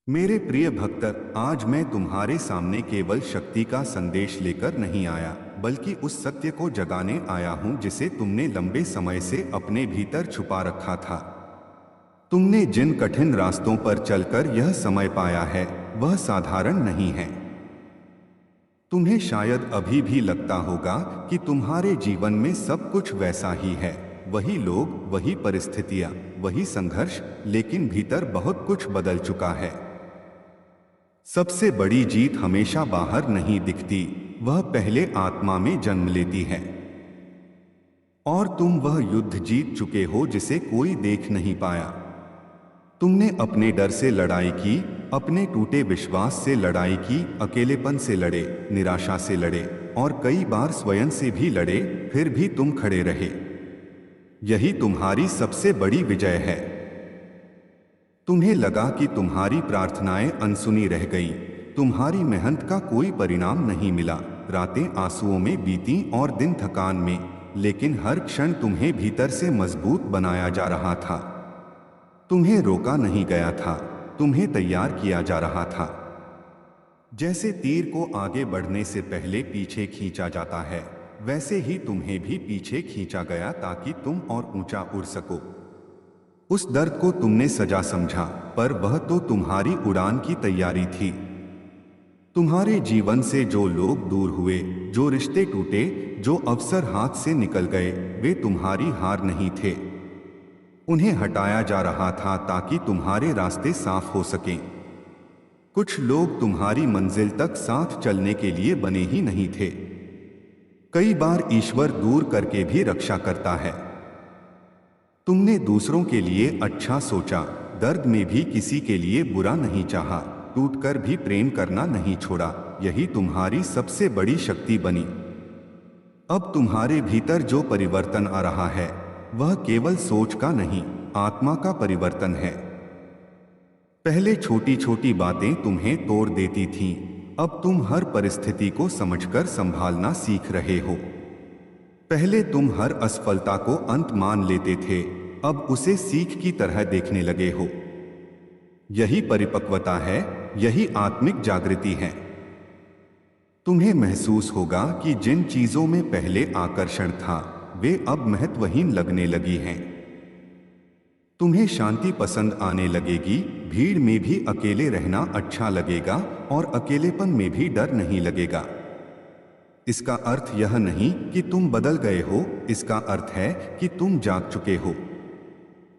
मेरे प्रिय भक्त, आज मैं तुम्हारे सामने केवल शक्ति का संदेश लेकर नहीं आया, बल्कि उस सत्य को जगाने आया हूं जिसे तुमने लंबे समय से अपने भीतर छुपा रखा था। तुमने जिन कठिन रास्तों पर चलकर यह समय पाया है, वह साधारण नहीं है। तुम्हें शायद अभी भी लगता होगा कि तुम्हारे जीवन में सब कुछ वैसा ही है, वही लोग, वही परिस्थितियां, वही संघर्ष, लेकिन भीतर बहुत कुछ बदल चुका है। सबसे बड़ी जीत हमेशा बाहर नहीं दिखती, वह पहले आत्मा में जन्म लेती है। और तुम वह युद्ध जीत चुके हो जिसे कोई देख नहीं पाया। तुमने अपने डर से लड़ाई की, अपने टूटे विश्वास से लड़ाई की, अकेलेपन से लड़े, निराशा से लड़े, और कई बार स्वयं से भी लड़े, फिर भी तुम खड़े रहे। यही तुम्हारी सबसे बड़ी विजय है। तुम्हें लगा कि तुम्हारी प्रार्थनाएं अनसुनी रह गईं, तुम्हारी मेहनत का कोई परिणाम नहीं मिला, रातें आंसुओं में बीतीं और दिन थकान में, लेकिन हर क्षण तुम्हें भीतर से मजबूत बनाया जा रहा था। तुम्हें रोका नहीं गया था, तुम्हें तैयार किया जा रहा था। जैसे तीर को आगे बढ़ने से पहले पीछे खींचा जाता है, वैसे ही तुम्हें भी पीछे खींचा गया ताकि तुम और ऊंचा उड़ सको। उस दर्द को तुमने सजा समझा, पर वह तो तुम्हारी उड़ान की तैयारी थी। तुम्हारे जीवन से जो लोग दूर हुए, जो रिश्ते टूटे, जो अवसर हाथ से निकल गए, वे तुम्हारी हार नहीं थे। उन्हें हटाया जा रहा था ताकि तुम्हारे रास्ते साफ हो सकें। कुछ लोग तुम्हारी मंजिल तक साथ चलने के लिए बने ही नहीं थे। कई बार ईश्वर दूर करके भी रक्षा करता है। तुमने दूसरों के लिए अच्छा सोचा, दर्द में भी किसी के लिए बुरा नहीं चाहा, टूटकर भी प्रेम करना नहीं छोड़ा। यही तुम्हारी सबसे बड़ी शक्ति बनी। अब तुम्हारे भीतर जो परिवर्तन आ रहा है, वह केवल सोच का नहीं, आत्मा का परिवर्तन है। पहले छोटी छोटी बातें तुम्हें तोड़ देती थीं, अब तुम हर परिस्थिति को समझकर संभालना सीख रहे हो। पहले तुम हर असफलता को अंत मान लेते थे, अब उसे सीख की तरह देखने लगे हो। यही परिपक्वता है, यही आत्मिक जागृति है। तुम्हें महसूस होगा कि जिन चीजों में पहले आकर्षण था, वे अब महत्वहीन लगने लगी हैं। तुम्हें शांति पसंद आने लगेगी, भीड़ में भी अकेले रहना अच्छा लगेगा, और अकेलेपन में भी डर नहीं लगेगा। इसका अर्थ यह नहीं कि तुम बदल गए हो, इसका अर्थ है कि तुम जाग चुके हो।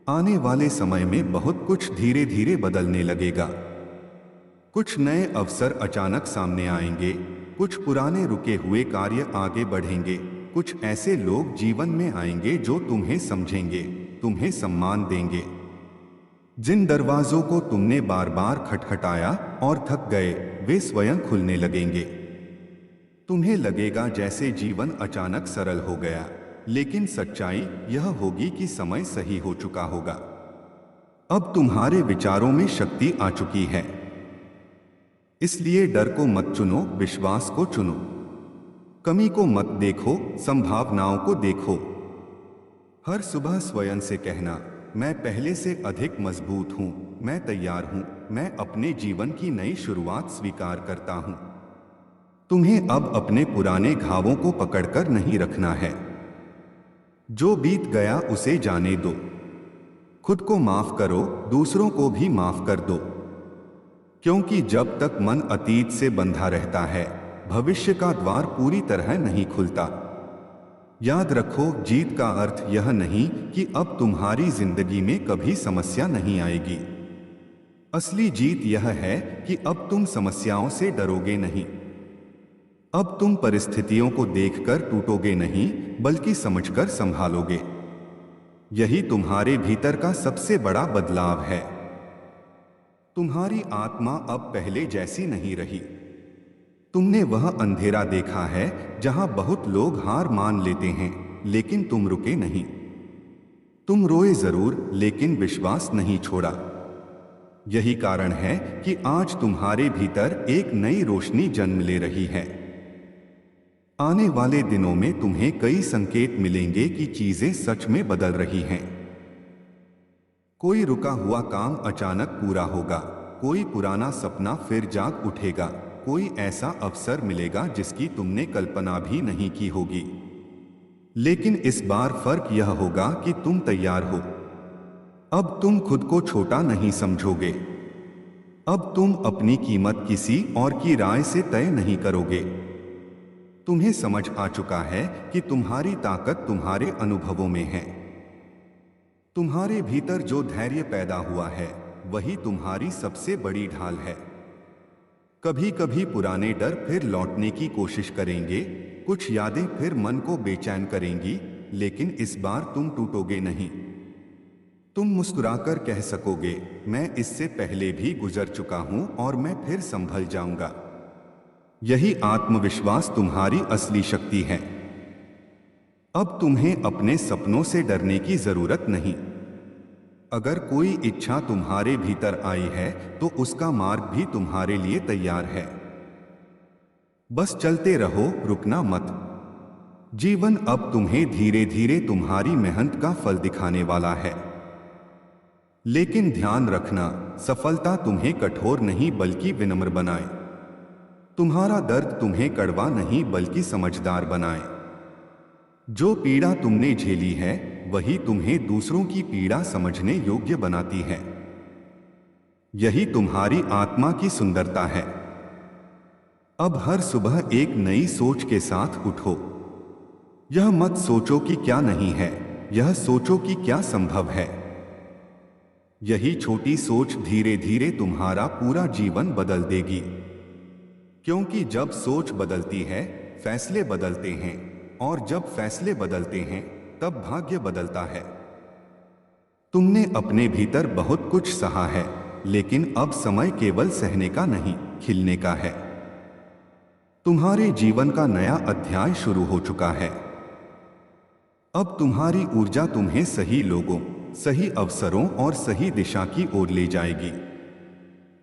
आने वाले समय में बहुत कुछ धीरे धीरे बदलने लगेगा। कुछ नए अवसर अचानक सामने आएंगे, कुछ पुराने रुके हुए कार्य आगे बढ़ेंगे, कुछ ऐसे लोग जीवन में आएंगे जो तुम्हें समझेंगे, तुम्हें सम्मान देंगे। जिन दरवाजों को तुमने बार बार खटखटाया और थक गए, वे स्वयं खुलने लगेंगे। तुम्हें लगेगा जैसे जीवन अचानक सरल हो गया, लेकिन सच्चाई यह होगी कि समय सही हो चुका होगा। अब तुम्हारे विचारों में शक्ति आ चुकी है। इसलिए डर को मत चुनो, विश्वास को चुनो। कमी को मत देखो, संभावनाओं को देखो। हर सुबह स्वयं से कहना, मैं पहले से अधिक मजबूत हूं, मैं तैयार हूं, मैं अपने जीवन की नई शुरुआत स्वीकार करता हूं। तुम्हें अब अपने पुराने घावों को पकड़कर नहीं रखना है। जो बीत गया उसे जाने दो। खुद को माफ करो, दूसरों को भी माफ कर दो। क्योंकि जब तक मन अतीत से बंधा रहता है, भविष्य का द्वार पूरी तरह नहीं खुलता। याद रखो, जीत का अर्थ यह नहीं कि अब तुम्हारी जिंदगी में कभी समस्या नहीं आएगी। असली जीत यह है कि अब तुम समस्याओं से डरोगे नहीं। अब तुम परिस्थितियों को देखकर टूटोगे नहीं, बल्कि समझकर संभालोगे। यही तुम्हारे भीतर का सबसे बड़ा बदलाव है। तुम्हारी आत्मा अब पहले जैसी नहीं रही। तुमने वह अंधेरा देखा है जहां बहुत लोग हार मान लेते हैं, लेकिन तुम रुके नहीं। तुम रोए जरूर, लेकिन विश्वास नहीं छोड़ा। यही कारण है कि आज तुम्हारे भीतर एक नई रोशनी जन्म ले रही है। आने वाले दिनों में तुम्हें कई संकेत मिलेंगे कि चीजें सच में बदल रही हैं। कोई रुका हुआ काम अचानक पूरा होगा, कोई पुराना सपना फिर जाग उठेगा, कोई ऐसा अवसर मिलेगा जिसकी तुमने कल्पना भी नहीं की होगी। लेकिन इस बार फर्क यह होगा कि तुम तैयार हो। अब तुम खुद को छोटा नहीं समझोगे। अब तुम अपनी कीमत किसी और की राय से तय नहीं करोगे। तुम्हें समझ आ चुका है कि तुम्हारी ताकत तुम्हारे अनुभवों में है। तुम्हारे भीतर जो धैर्य पैदा हुआ है वही तुम्हारी सबसे बड़ी ढाल है। कभी कभी पुराने डर फिर लौटने की कोशिश करेंगे, कुछ यादें फिर मन को बेचैन करेंगी, लेकिन इस बार तुम टूटोगे नहीं। तुम मुस्कुराकर कह सकोगे, मैं इससे पहले भी गुजर चुका हूं और मैं फिर संभल जाऊंगा। यही आत्मविश्वास तुम्हारी असली शक्ति है। अब तुम्हें अपने सपनों से डरने की जरूरत नहीं। अगर कोई इच्छा तुम्हारे भीतर आई है तो उसका मार्ग भी तुम्हारे लिए तैयार है। बस चलते रहो, रुकना मत। जीवन अब तुम्हें धीरे धीरे तुम्हारी मेहनत का फल दिखाने वाला है। लेकिन ध्यान रखना, सफलता तुम्हें कठोर नहीं बल्कि विनम्र बनाए। तुम्हारा दर्द तुम्हें कड़वा नहीं बल्कि समझदार बनाए। जो पीड़ा तुमने झेली है वही तुम्हें दूसरों की पीड़ा समझने योग्य बनाती है। यही तुम्हारी आत्मा की सुंदरता है। अब हर सुबह एक नई सोच के साथ उठो। यह मत सोचो कि क्या नहीं है, यह सोचो कि क्या संभव है। यही छोटी सोच धीरे धीरे तुम्हारा पूरा जीवन बदल देगी। क्योंकि जब सोच बदलती है फैसले बदलते हैं, और जब फैसले बदलते हैं तब भाग्य बदलता है। तुमने अपने भीतर बहुत कुछ सहा है, लेकिन अब समय केवल सहने का नहीं, खिलने का है। तुम्हारे जीवन का नया अध्याय शुरू हो चुका है। अब तुम्हारी ऊर्जा तुम्हें सही लोगों, सही अवसरों और सही दिशा की ओर ले जाएगी।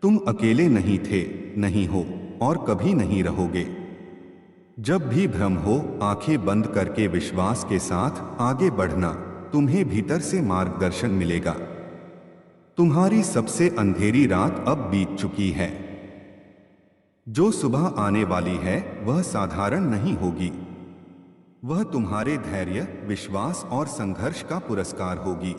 तुम अकेले नहीं थे, नहीं हो और कभी नहीं रहोगे। जब भी भ्रम हो, आंखें बंद करके विश्वास के साथ आगे बढ़ना, तुम्हें भीतर से मार्गदर्शन मिलेगा। तुम्हारी सबसे अंधेरी रात अब बीत चुकी है। जो सुबह आने वाली है वह साधारण नहीं होगी। वह तुम्हारे धैर्य, विश्वास और संघर्ष का पुरस्कार होगी।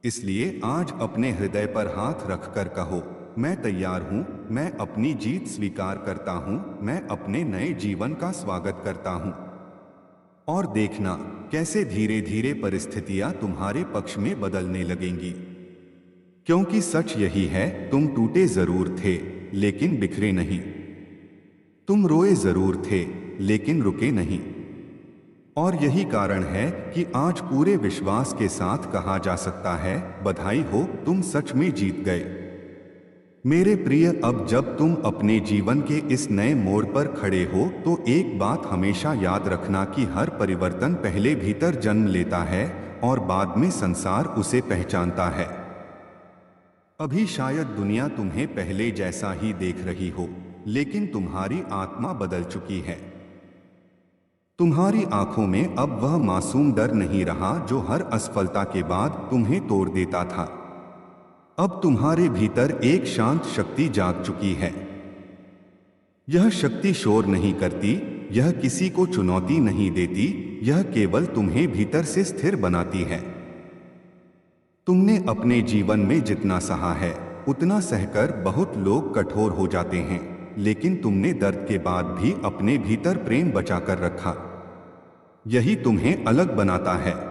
इसलिए आज अपने हृदय पर हाथ रखकर कहो, मैं तैयार हूं, मैं अपनी जीत स्वीकार करता हूं, मैं अपने नए जीवन का स्वागत करता हूं। और देखना कैसे धीरे धीरे परिस्थितियां तुम्हारे पक्ष में बदलने लगेंगी। क्योंकि सच यही है, तुम टूटे जरूर थे लेकिन बिखरे नहीं। तुम रोए जरूर थे लेकिन रुके नहीं। और यही कारण है कि आज पूरे विश्वास के साथ कहा जा सकता है, बधाई हो, तुम सच में जीत गए। मेरे प्रिय, अब जब तुम अपने जीवन के इस नए मोड़ पर खड़े हो तो एक बात हमेशा याद रखना कि हर परिवर्तन पहले भीतर जन्म लेता है और बाद में संसार उसे पहचानता है। अभी शायद दुनिया तुम्हें पहले जैसा ही देख रही हो, लेकिन तुम्हारी आत्मा बदल चुकी है। तुम्हारी आंखों में अब वह मासूम डर नहीं रहा जो हर असफलता के बाद तुम्हें तोड़ देता था। अब तुम्हारे भीतर एक शांत शक्ति जाग चुकी है। यह शक्ति शोर नहीं करती, यह किसी को चुनौती नहीं देती, यह केवल तुम्हें भीतर से स्थिर बनाती है। तुमने अपने जीवन में जितना सहा है उतना सहकर बहुत लोग कठोर हो जाते हैं, लेकिन तुमने दर्द के बाद भी अपने भीतर प्रेम बचाकर रखा। यही तुम्हें अलग बनाता है।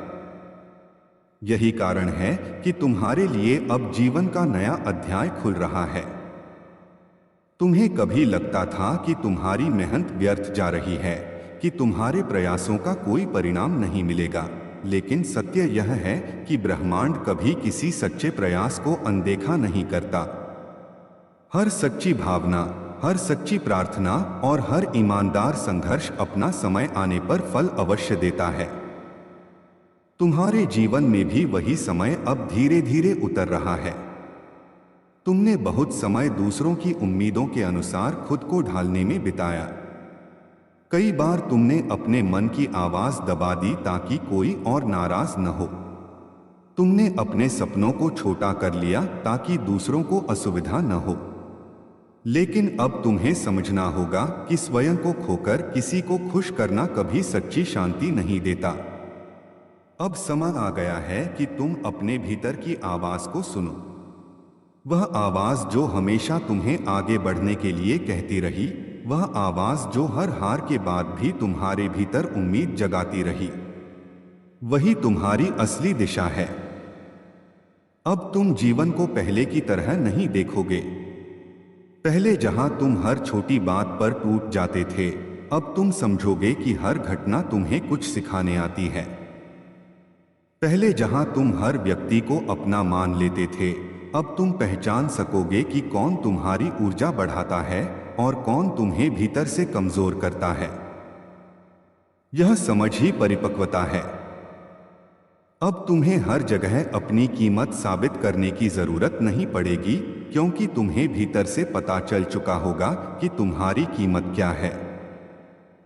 यही कारण है कि तुम्हारे लिए अब जीवन का नया अध्याय खुल रहा है। तुम्हें कभी लगता था कि तुम्हारी मेहनत व्यर्थ जा रही है, कि तुम्हारे प्रयासों का कोई परिणाम नहीं मिलेगा, लेकिन सत्य यह है कि ब्रह्मांड कभी किसी सच्चे प्रयास को अनदेखा नहीं करता। हर सच्ची भावना, हर सच्ची प्रार्थना और हर ईमानदार संघर्ष अपना समय आने पर फल अवश्य देता है। तुम्हारे जीवन में भी वही समय अब धीरे धीरे उतर रहा है। तुमने बहुत समय दूसरों की उम्मीदों के अनुसार खुद को ढालने में बिताया। कई बार तुमने अपने मन की आवाज दबा दी ताकि कोई और नाराज न हो। तुमने अपने सपनों को छोटा कर लिया ताकि दूसरों को असुविधा न हो। लेकिन अब तुम्हें समझना होगा कि स्वयं को खोकर किसी को खुश करना कभी सच्ची शांति नहीं देता। अब समय आ गया है कि तुम अपने भीतर की आवाज को सुनो। वह आवाज जो हमेशा तुम्हें आगे बढ़ने के लिए कहती रही, वह आवाज जो हर हार के बाद भी तुम्हारे भीतर उम्मीद जगाती रही, वही तुम्हारी असली दिशा है। अब तुम जीवन को पहले की तरह नहीं देखोगे। पहले जहां तुम हर छोटी बात पर टूट जाते थे, अब तुम समझोगे कि हर घटना तुम्हें कुछ सिखाने आती है। पहले जहां तुम हर व्यक्ति को अपना मान लेते थे, अब तुम पहचान सकोगे कि कौन तुम्हारी ऊर्जा बढ़ाता है और कौन तुम्हें भीतर से कमजोर करता है। यह समझ ही परिपक्वता है। अब तुम्हें हर जगह अपनी कीमत साबित करने की जरूरत नहीं पड़ेगी, क्योंकि तुम्हें भीतर से पता चल चुका होगा कि तुम्हारी कीमत क्या है।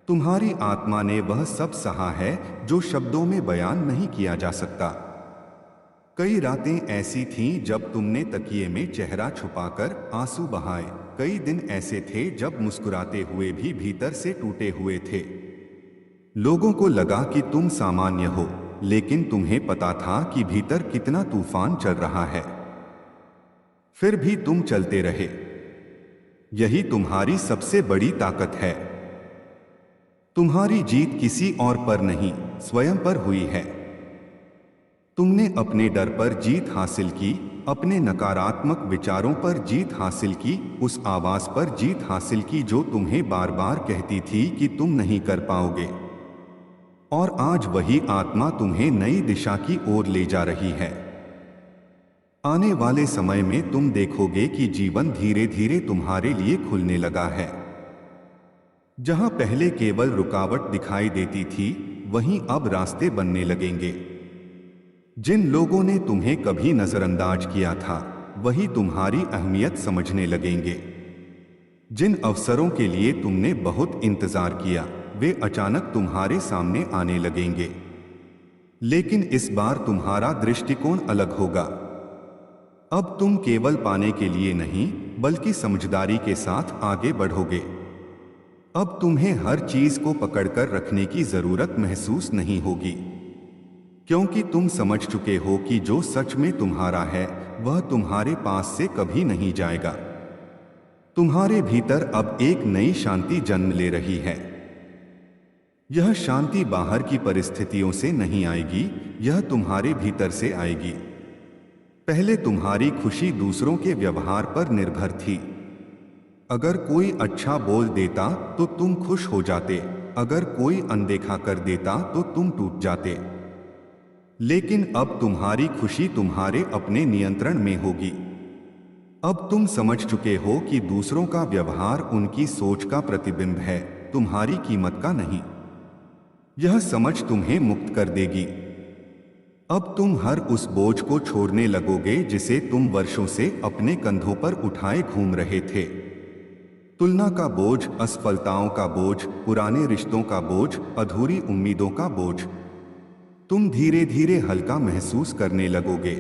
तुम्हारी आत्मा ने वह सब सहा है जो शब्दों में बयान नहीं किया जा सकता। कई रातें ऐसी थीं जब तुमने तकिए में चेहरा छुपाकर आंसू बहाए। कई दिन ऐसे थे जब मुस्कुराते हुए भी भीतर से टूटे हुए थे। लोगों को लगा कि तुम सामान्य हो, लेकिन तुम्हें पता था कि भीतर कितना तूफान चल रहा है। फिर भी तुम चलते रहे। यही तुम्हारी सबसे बड़ी ताकत है। तुम्हारी जीत किसी और पर नहीं, स्वयं पर हुई है। तुमने अपने डर पर जीत हासिल की, अपने नकारात्मक विचारों पर जीत हासिल की, उस आवाज पर जीत हासिल की जो तुम्हें बार बार कहती थी कि तुम नहीं कर पाओगे। और आज वही आत्मा तुम्हें नई दिशा की ओर ले जा रही है। आने वाले समय में तुम देखोगे कि जीवन धीरे धीरे तुम्हारे लिए खुलने लगा है। जहां पहले केवल रुकावट दिखाई देती थी, वहीं अब रास्ते बनने लगेंगे। जिन लोगों ने तुम्हें कभी नजरअंदाज किया था, वही तुम्हारी अहमियत समझने लगेंगे। जिन अवसरों के लिए तुमने बहुत इंतजार किया, वे अचानक तुम्हारे सामने आने लगेंगे। लेकिन इस बार तुम्हारा दृष्टिकोण अलग होगा। अब तुम केवल पाने के लिए नहीं, बल्कि समझदारी के साथ आगे बढ़ोगे। अब तुम्हें हर चीज को पकड़कर रखने की जरूरत महसूस नहीं होगी, क्योंकि तुम समझ चुके हो कि जो सच में तुम्हारा है, वह तुम्हारे पास से कभी नहीं जाएगा। तुम्हारे भीतर अब एक नई शांति जन्म ले रही है। यह शांति बाहर की परिस्थितियों से नहीं आएगी, यह तुम्हारे भीतर से आएगी। पहले तुम्हारी खुशी दूसरों के व्यवहार पर निर्भर थी। अगर कोई अच्छा बोल देता तो तुम खुश हो जाते, अगर कोई अनदेखा कर देता तो तुम टूट जाते। लेकिन अब तुम्हारी खुशी तुम्हारे अपने नियंत्रण में होगी। अब तुम समझ चुके हो कि दूसरों का व्यवहार उनकी सोच का प्रतिबिंब है, तुम्हारी कीमत का नहीं। यह समझ तुम्हें मुक्त कर देगी। अब तुम हर उस बोझ को छोड़ने लगोगे जिसे तुम वर्षों से अपने कंधों पर उठाए घूम रहे थे। तुलना का बोझ, असफलताओं का बोझ, पुराने रिश्तों का बोझ, अधूरी उम्मीदों का बोझ। तुम धीरे धीरे हल्का महसूस करने लगोगे।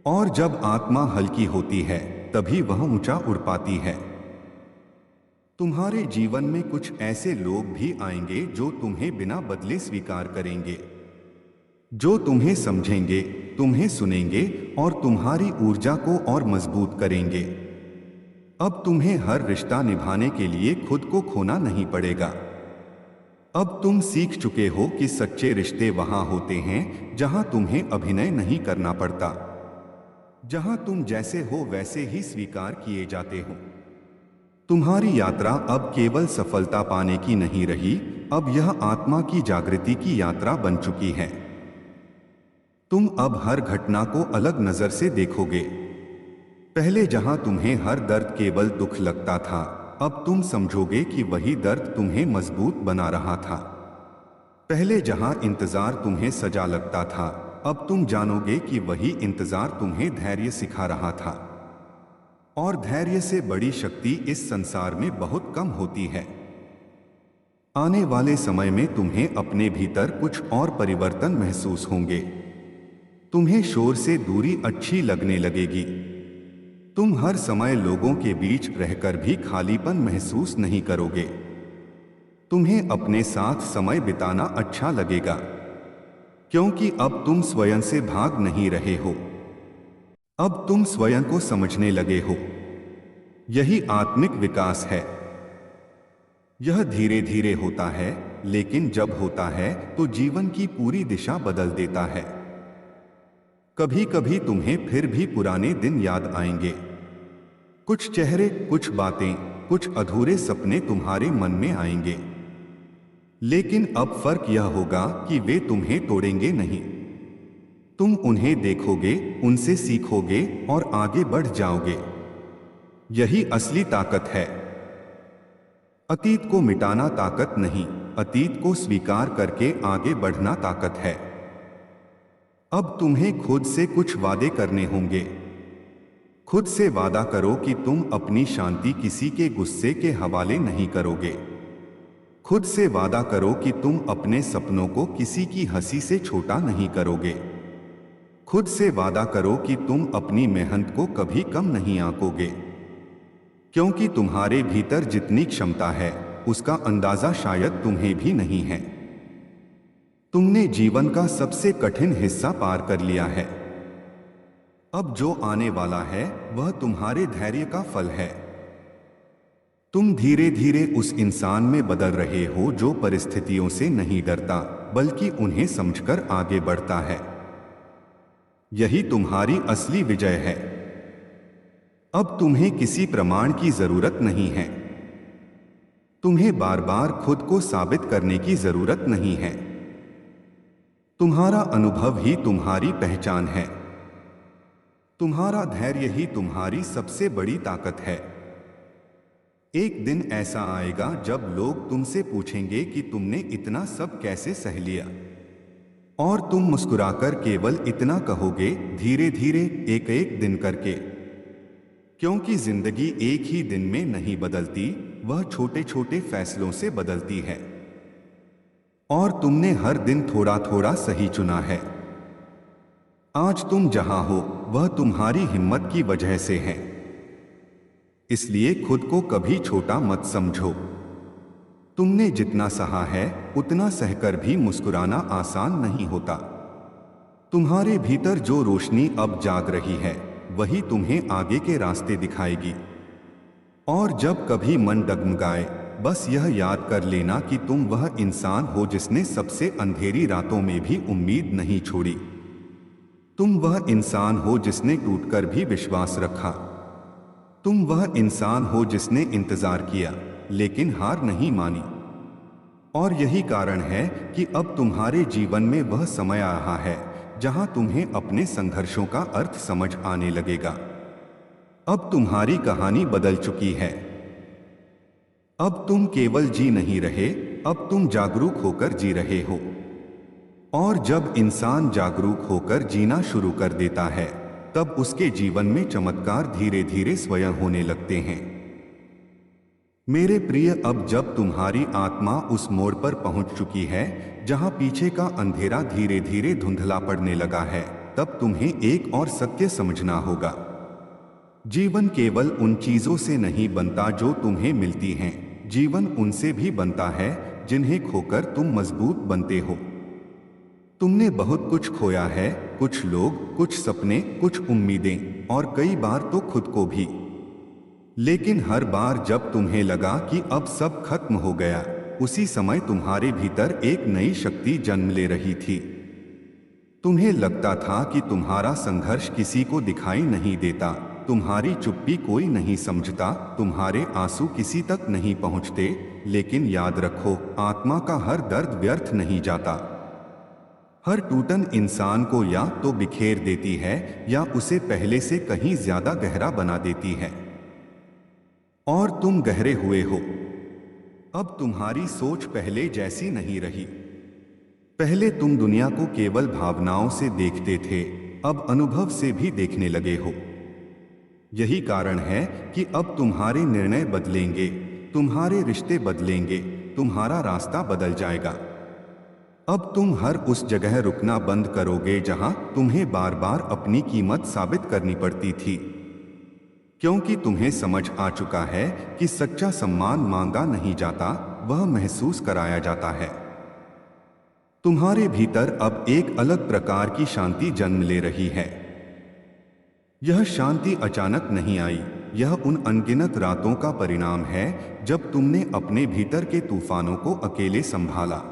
और जब आत्मा हल्की होती है, तभी वह ऊंचा उड़ पाती है। तुम्हारे जीवन में कुछ ऐसे लोग भी आएंगे जो तुम्हें बिना बदले स्वीकार करेंगे, जो तुम्हें समझेंगे, तुम्हें सुनेंगे और तुम्हारी ऊर्जा को और मजबूत करेंगे। अब तुम्हें हर रिश्ता निभाने के लिए खुद को खोना नहीं पड़ेगा। अब तुम सीख चुके हो कि सच्चे रिश्ते वहां होते हैं जहां तुम्हें अभिनय नहीं करना पड़ता, जहां तुम जैसे हो वैसे ही स्वीकार किए जाते हो। तुम्हारी यात्रा अब केवल सफलता पाने की नहीं रही, अब यह आत्मा की जागृति की यात्रा बन चुकी है। तुम अब हर घटना को अलग नजर से देखोगे। पहले जहां तुम्हें हर दर्द केवल दुख लगता था, अब तुम समझोगे कि वही दर्द तुम्हें मजबूत बना रहा था। पहले जहां इंतजार तुम्हें सजा लगता था, अब तुम जानोगे कि वही इंतजार तुम्हें धैर्य सिखा रहा था। और धैर्य से बड़ी शक्ति इस संसार में बहुत कम होती है। आने वाले समय में तुम्हें अपने भीतर कुछ और परिवर्तन महसूस होंगे। तुम्हें शोर से दूरी अच्छी लगने लगेगी। तुम हर समय लोगों के बीच रहकर भी खालीपन महसूस नहीं करोगे। तुम्हें अपने साथ समय बिताना अच्छा लगेगा, क्योंकि अब तुम स्वयं से भाग नहीं रहे हो। अब तुम स्वयं को समझने लगे हो। यही आत्मिक विकास है। यह धीरे धीरे होता है, लेकिन जब होता है तो जीवन की पूरी दिशा बदल देता है। कभी कभी तुम्हें फिर भी पुराने दिन याद आएंगे। कुछ चेहरे, कुछ बातें, कुछ अधूरे सपने तुम्हारे मन में आएंगे। लेकिन अब फर्क यह होगा कि वे तुम्हें तोड़ेंगे नहीं। तुम उन्हें देखोगे, उनसे सीखोगे और आगे बढ़ जाओगे। यही असली ताकत है। अतीत को मिटाना ताकत नहीं, अतीत को स्वीकार करके आगे बढ़ना ताकत है। अब तुम्हें खुद से कुछ वादे करने होंगे। खुद से वादा करो कि तुम अपनी शांति किसी के गुस्से के हवाले नहीं करोगे। खुद से वादा करो कि तुम अपने सपनों को किसी की हंसी से छोटा नहीं करोगे। खुद से वादा करो कि तुम अपनी मेहनत को कभी कम नहीं आंकोगे, क्योंकि तुम्हारे भीतर जितनी क्षमता है उसका अंदाजा शायद तुम्हें भी नहीं है। तुमने जीवन का सबसे कठिन हिस्सा पार कर लिया है। अब जो आने वाला है वह तुम्हारे धैर्य का फल है। तुम धीरे धीरे उस इंसान में बदल रहे हो जो परिस्थितियों से नहीं डरता, बल्कि उन्हें समझकर आगे बढ़ता है। यही तुम्हारी असली विजय है। अब तुम्हें किसी प्रमाण की जरूरत नहीं है। तुम्हें बार बार खुद को साबित करने की जरूरत नहीं है। तुम्हारा अनुभव ही तुम्हारी पहचान है। तुम्हारा धैर्य ही तुम्हारी सबसे बड़ी ताकत है। एक दिन ऐसा आएगा जब लोग तुमसे पूछेंगे कि तुमने इतना सब कैसे सह लिया, और तुम मुस्कुराकर केवल इतना कहोगे, धीरे धीरे, एक एक दिन करके। क्योंकि जिंदगी एक ही दिन में नहीं बदलती, वह छोटे छोटे फैसलों से बदलती है। और तुमने हर दिन थोड़ा थोड़ा सही चुना है। आज तुम जहां हो वह तुम्हारी हिम्मत की वजह से है। इसलिए खुद को कभी छोटा मत समझो। तुमने जितना सहा है उतना सहकर भी मुस्कुराना आसान नहीं होता। तुम्हारे भीतर जो रोशनी अब जाग रही है वही तुम्हें आगे के रास्ते दिखाएगी। और जब कभी मन डगमगाए, बस यह याद कर लेना कि तुम वह इंसान हो जिसने सबसे अंधेरी रातों में भी उम्मीद नहीं छोड़ी। तुम वह इंसान हो जिसने टूटकर भी विश्वास रखा। तुम वह इंसान हो जिसने इंतजार किया लेकिन हार नहीं मानी। और यही कारण है कि अब तुम्हारे जीवन में वह समय आ रहा है जहां तुम्हें अपने संघर्षों का अर्थ समझ आने लगेगा। अब तुम्हारी कहानी बदल चुकी है। अब तुम केवल जी नहीं रहे, अब तुम जागरूक होकर जी रहे हो। और जब इंसान जागरूक होकर जीना शुरू कर देता है तब उसके जीवन में चमत्कार धीरे धीरे स्वयं होने लगते हैं। मेरे प्रिय, अब जब तुम्हारी आत्मा उस मोड़ पर पहुंच चुकी है जहां पीछे का अंधेरा धीरे धीरे धुंधला पड़ने लगा है, तब तुम्हें एक और सत्य समझना होगा। जीवन केवल उन चीजों से नहीं बनता जो तुम्हें मिलती हैं, जीवन उनसे भी बनता है जिन्हें खोकर तुम मजबूत बनते हो। तुमने बहुत कुछ खोया है, कुछ लोग, कुछ सपने, कुछ उम्मीदें और कई बार तो खुद को भी। लेकिन हर बार जब तुम्हें लगा कि अब सब खत्म हो गया, उसी समय तुम्हारे भीतर एक नई शक्ति जन्म ले रही थी। तुम्हें लगता था कि तुम्हारा संघर्ष किसी को दिखाई नहीं देता, तुम्हारी चुप्पी कोई नहीं समझता, तुम्हारे आंसू किसी तक नहीं पहुंचते। लेकिन याद रखो, आत्मा का हर दर्द व्यर्थ नहीं जाता। हर टूटन इंसान को या तो बिखेर देती है या उसे पहले से कहीं ज्यादा गहरा बना देती है। और तुम गहरे हुए हो। अब तुम्हारी सोच पहले जैसी नहीं रही। पहले तुम दुनिया को केवल भावनाओं से देखते थे, अब अनुभव से भी देखने लगे हो। यही कारण है कि अब तुम्हारे निर्णय बदलेंगे, तुम्हारे रिश्ते बदलेंगे, तुम्हारा रास्ता बदल जाएगा। अब तुम हर उस जगह रुकना बंद करोगे जहां तुम्हें बार बार अपनी कीमत साबित करनी पड़ती थी, क्योंकि तुम्हें समझ आ चुका है कि सच्चा सम्मान मांगा नहीं जाता, वह महसूस कराया जाता है। तुम्हारे भीतर अब एक अलग प्रकार की शांति जन्म ले रही है। यह शांति अचानक नहीं आई, यह उन अनगिनत रातों का परिणाम है जब तुमने अपने भीतर के तूफानों को अकेले संभाला।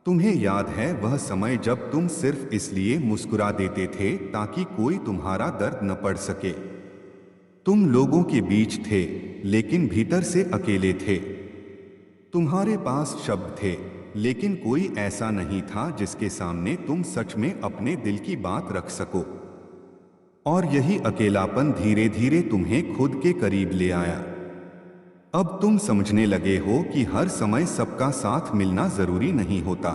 तुम्हें याद है वह समय जब तुम सिर्फ इसलिए मुस्कुरा देते थे ताकि कोई तुम्हारा दर्द न पढ़ सके। तुम लोगों के बीच थे, लेकिन भीतर से अकेले थे। तुम्हारे पास शब्द थे, लेकिन कोई ऐसा नहीं था जिसके सामने तुम सच में अपने दिल की बात रख सको। और यही अकेलापन धीरे धीरे तुम्हें खुद के करीब ले आया। अब तुम समझने लगे हो कि हर समय सबका साथ मिलना जरूरी नहीं होता।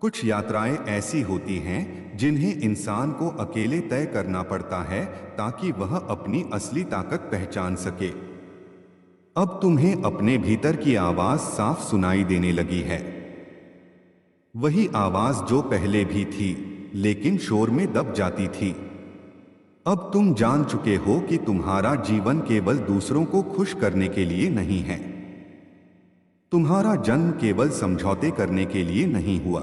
कुछ यात्राएं ऐसी होती हैं जिन्हें इंसान को अकेले तय करना पड़ता है ताकि वह अपनी असली ताकत पहचान सके। अब तुम्हें अपने भीतर की आवाज साफ सुनाई देने लगी है, वही आवाज जो पहले भी थी लेकिन शोर में दब जाती थी। अब तुम जान चुके हो कि तुम्हारा जीवन केवल दूसरों को खुश करने के लिए नहीं है। तुम्हारा जन्म केवल समझौते करने के लिए नहीं हुआ।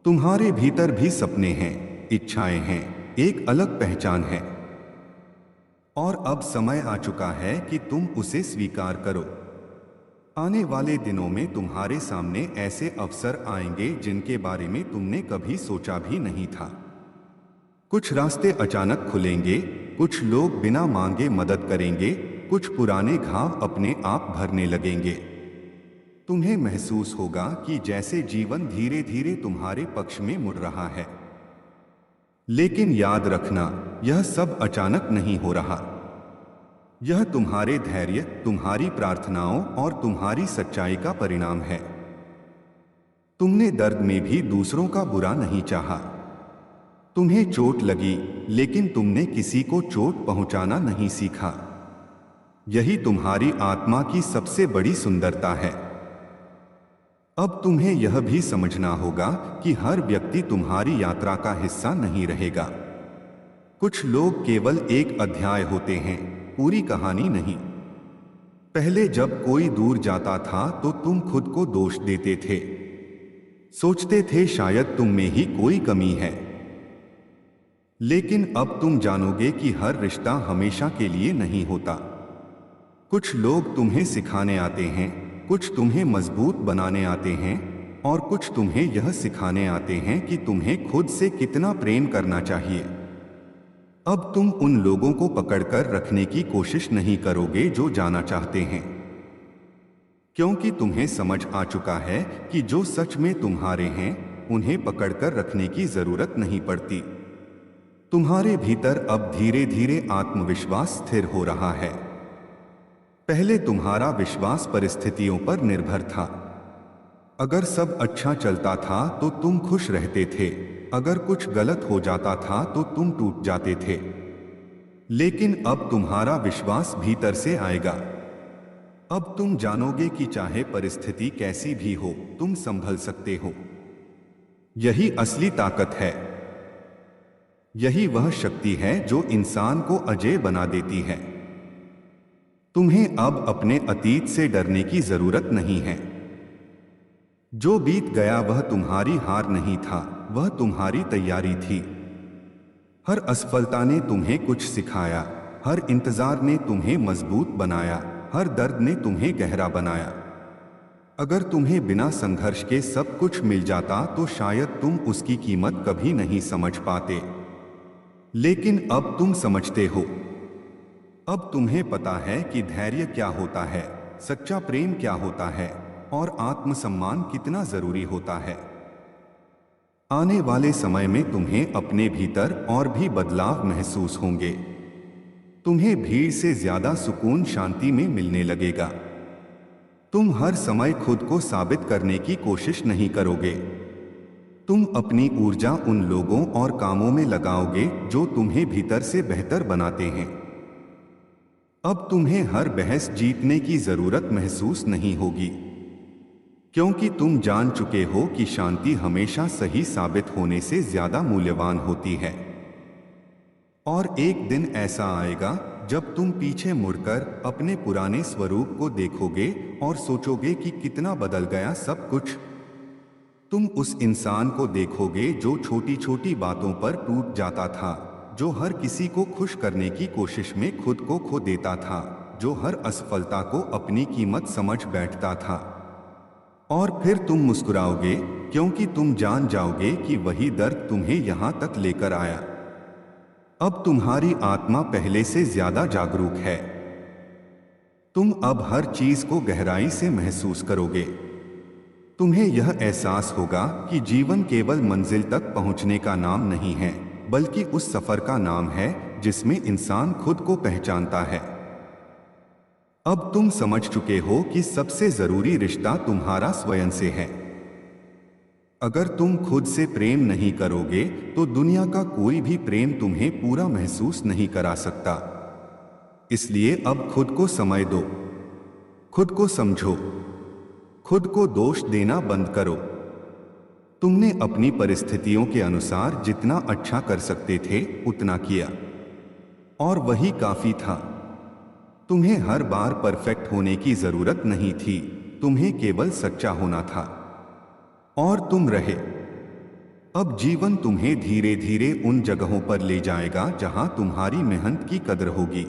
तुम्हारे भीतर भी सपने हैं, इच्छाएं हैं, एक अलग पहचान है। और अब समय आ चुका है कि तुम उसे स्वीकार करो। आने वाले दिनों में तुम्हारे सामने ऐसे अवसर आएंगे जिनके बारे में तुमने कभी सोचा भी नहीं था। कुछ रास्ते अचानक खुलेंगे, कुछ लोग बिना मांगे मदद करेंगे, कुछ पुराने घाव अपने आप भरने लगेंगे। तुम्हें महसूस होगा कि जैसे जीवन धीरे धीरे तुम्हारे पक्ष में मुड़ रहा है। लेकिन याद रखना, यह सब अचानक नहीं हो रहा। यह तुम्हारे धैर्य, तुम्हारी प्रार्थनाओं और तुम्हारी सच्चाई का परिणाम है। तुमने दर्द में भी दूसरों का बुरा नहीं चाहा। तुम्हें चोट लगी, लेकिन तुमने किसी को चोट पहुंचाना नहीं सीखा। यही तुम्हारी आत्मा की सबसे बड़ी सुंदरता है। अब तुम्हें यह भी समझना होगा कि हर व्यक्ति तुम्हारी यात्रा का हिस्सा नहीं रहेगा। कुछ लोग केवल एक अध्याय होते हैं, पूरी कहानी नहीं। पहले जब कोई दूर जाता था तो तुम खुद को दोष देते थे, सोचते थे शायद तुम में ही कोई कमी है। लेकिन अब तुम जानोगे कि हर रिश्ता हमेशा के लिए नहीं होता। कुछ लोग तुम्हें सिखाने आते हैं, कुछ तुम्हें मजबूत बनाने आते हैं, और कुछ तुम्हें यह सिखाने आते हैं कि तुम्हें खुद से कितना प्रेम करना चाहिए। अब तुम उन लोगों को पकड़कर रखने की कोशिश नहीं करोगे जो जाना चाहते हैं, क्योंकि तुम्हें समझ आ चुका है कि जो सच में तुम्हारे हैं उन्हें पकड़कर रखने की जरूरत नहीं पड़ती। तुम्हारे भीतर अब धीरे धीरे आत्मविश्वास स्थिर हो रहा है। पहले तुम्हारा विश्वास परिस्थितियों पर निर्भर था। अगर सब अच्छा चलता था तो तुम खुश रहते थे, अगर कुछ गलत हो जाता था तो तुम टूट जाते थे। लेकिन अब तुम्हारा विश्वास भीतर से आएगा। अब तुम जानोगे कि चाहे परिस्थिति कैसी भी हो, तुम संभल सकते हो। यही असली ताकत है। यही वह शक्ति है जो इंसान को अजेय बना देती है। तुम्हें अब अपने अतीत से डरने की जरूरत नहीं है। जो बीत गया वह तुम्हारी हार नहीं था, वह तुम्हारी तैयारी थी। हर असफलता ने तुम्हें कुछ सिखाया, हर इंतजार ने तुम्हें मजबूत बनाया, हर दर्द ने तुम्हें गहरा बनाया। अगर तुम्हें बिना संघर्ष के सब कुछ मिल जाता तो शायद तुम उसकी कीमत कभी नहीं समझ पाते। लेकिन अब तुम समझते हो। अब तुम्हें पता है कि धैर्य क्या होता है, सच्चा प्रेम क्या होता है, और आत्मसम्मान कितना जरूरी होता है। आने वाले समय में तुम्हें अपने भीतर और भी बदलाव महसूस होंगे। तुम्हें भीड़ से ज्यादा सुकून शांति में मिलने लगेगा। तुम हर समय खुद को साबित करने की कोशिश नहीं करोगे। तुम अपनी ऊर्जा उन लोगों और कामों में लगाओगे जो तुम्हें भीतर से बेहतर बनाते हैं। अब तुम्हें हर बहस जीतने की जरूरत महसूस नहीं होगी। क्योंकि तुम जान चुके हो कि शांति हमेशा सही साबित होने से ज्यादा मूल्यवान होती है। और एक दिन ऐसा आएगा जब तुम पीछे मुड़कर अपने पुराने स्वरूप को देखोगे और सोचोगे कि कितना बदल गया सब कुछ। तुम उस इंसान को देखोगे जो छोटी छोटी बातों पर टूट जाता था, जो हर किसी को खुश करने की कोशिश में खुद को खो देता था, जो हर असफलता को अपनी कीमत समझ बैठता था। और फिर तुम मुस्कुराओगे क्योंकि तुम जान जाओगे कि वही दर्द तुम्हें यहां तक लेकर आया। अब तुम्हारी आत्मा पहले से ज्यादा जागरूक है। तुम अब हर चीज को गहराई से महसूस करोगे। तुम्हें यह एहसास होगा कि जीवन केवल मंजिल तक पहुंचने का नाम नहीं है, बल्कि उस सफर का नाम है जिसमें इंसान खुद को पहचानता है। अब तुम समझ चुके हो कि सबसे जरूरी रिश्ता तुम्हारा स्वयं से है। अगर तुम खुद से प्रेम नहीं करोगे तो दुनिया का कोई भी प्रेम तुम्हें पूरा महसूस नहीं करा सकता। इसलिए अब खुद को समय दो, खुद को समझो, खुद को दोष देना बंद करो। तुमने अपनी परिस्थितियों के अनुसार जितना अच्छा कर सकते थे उतना किया, और वही काफी था। तुम्हें हर बार परफेक्ट होने की जरूरत नहीं थी, तुम्हें केवल सच्चा होना था, और तुम रहे। अब जीवन तुम्हें धीरे धीरे उन जगहों पर ले जाएगा जहां तुम्हारी मेहनत की कदर होगी,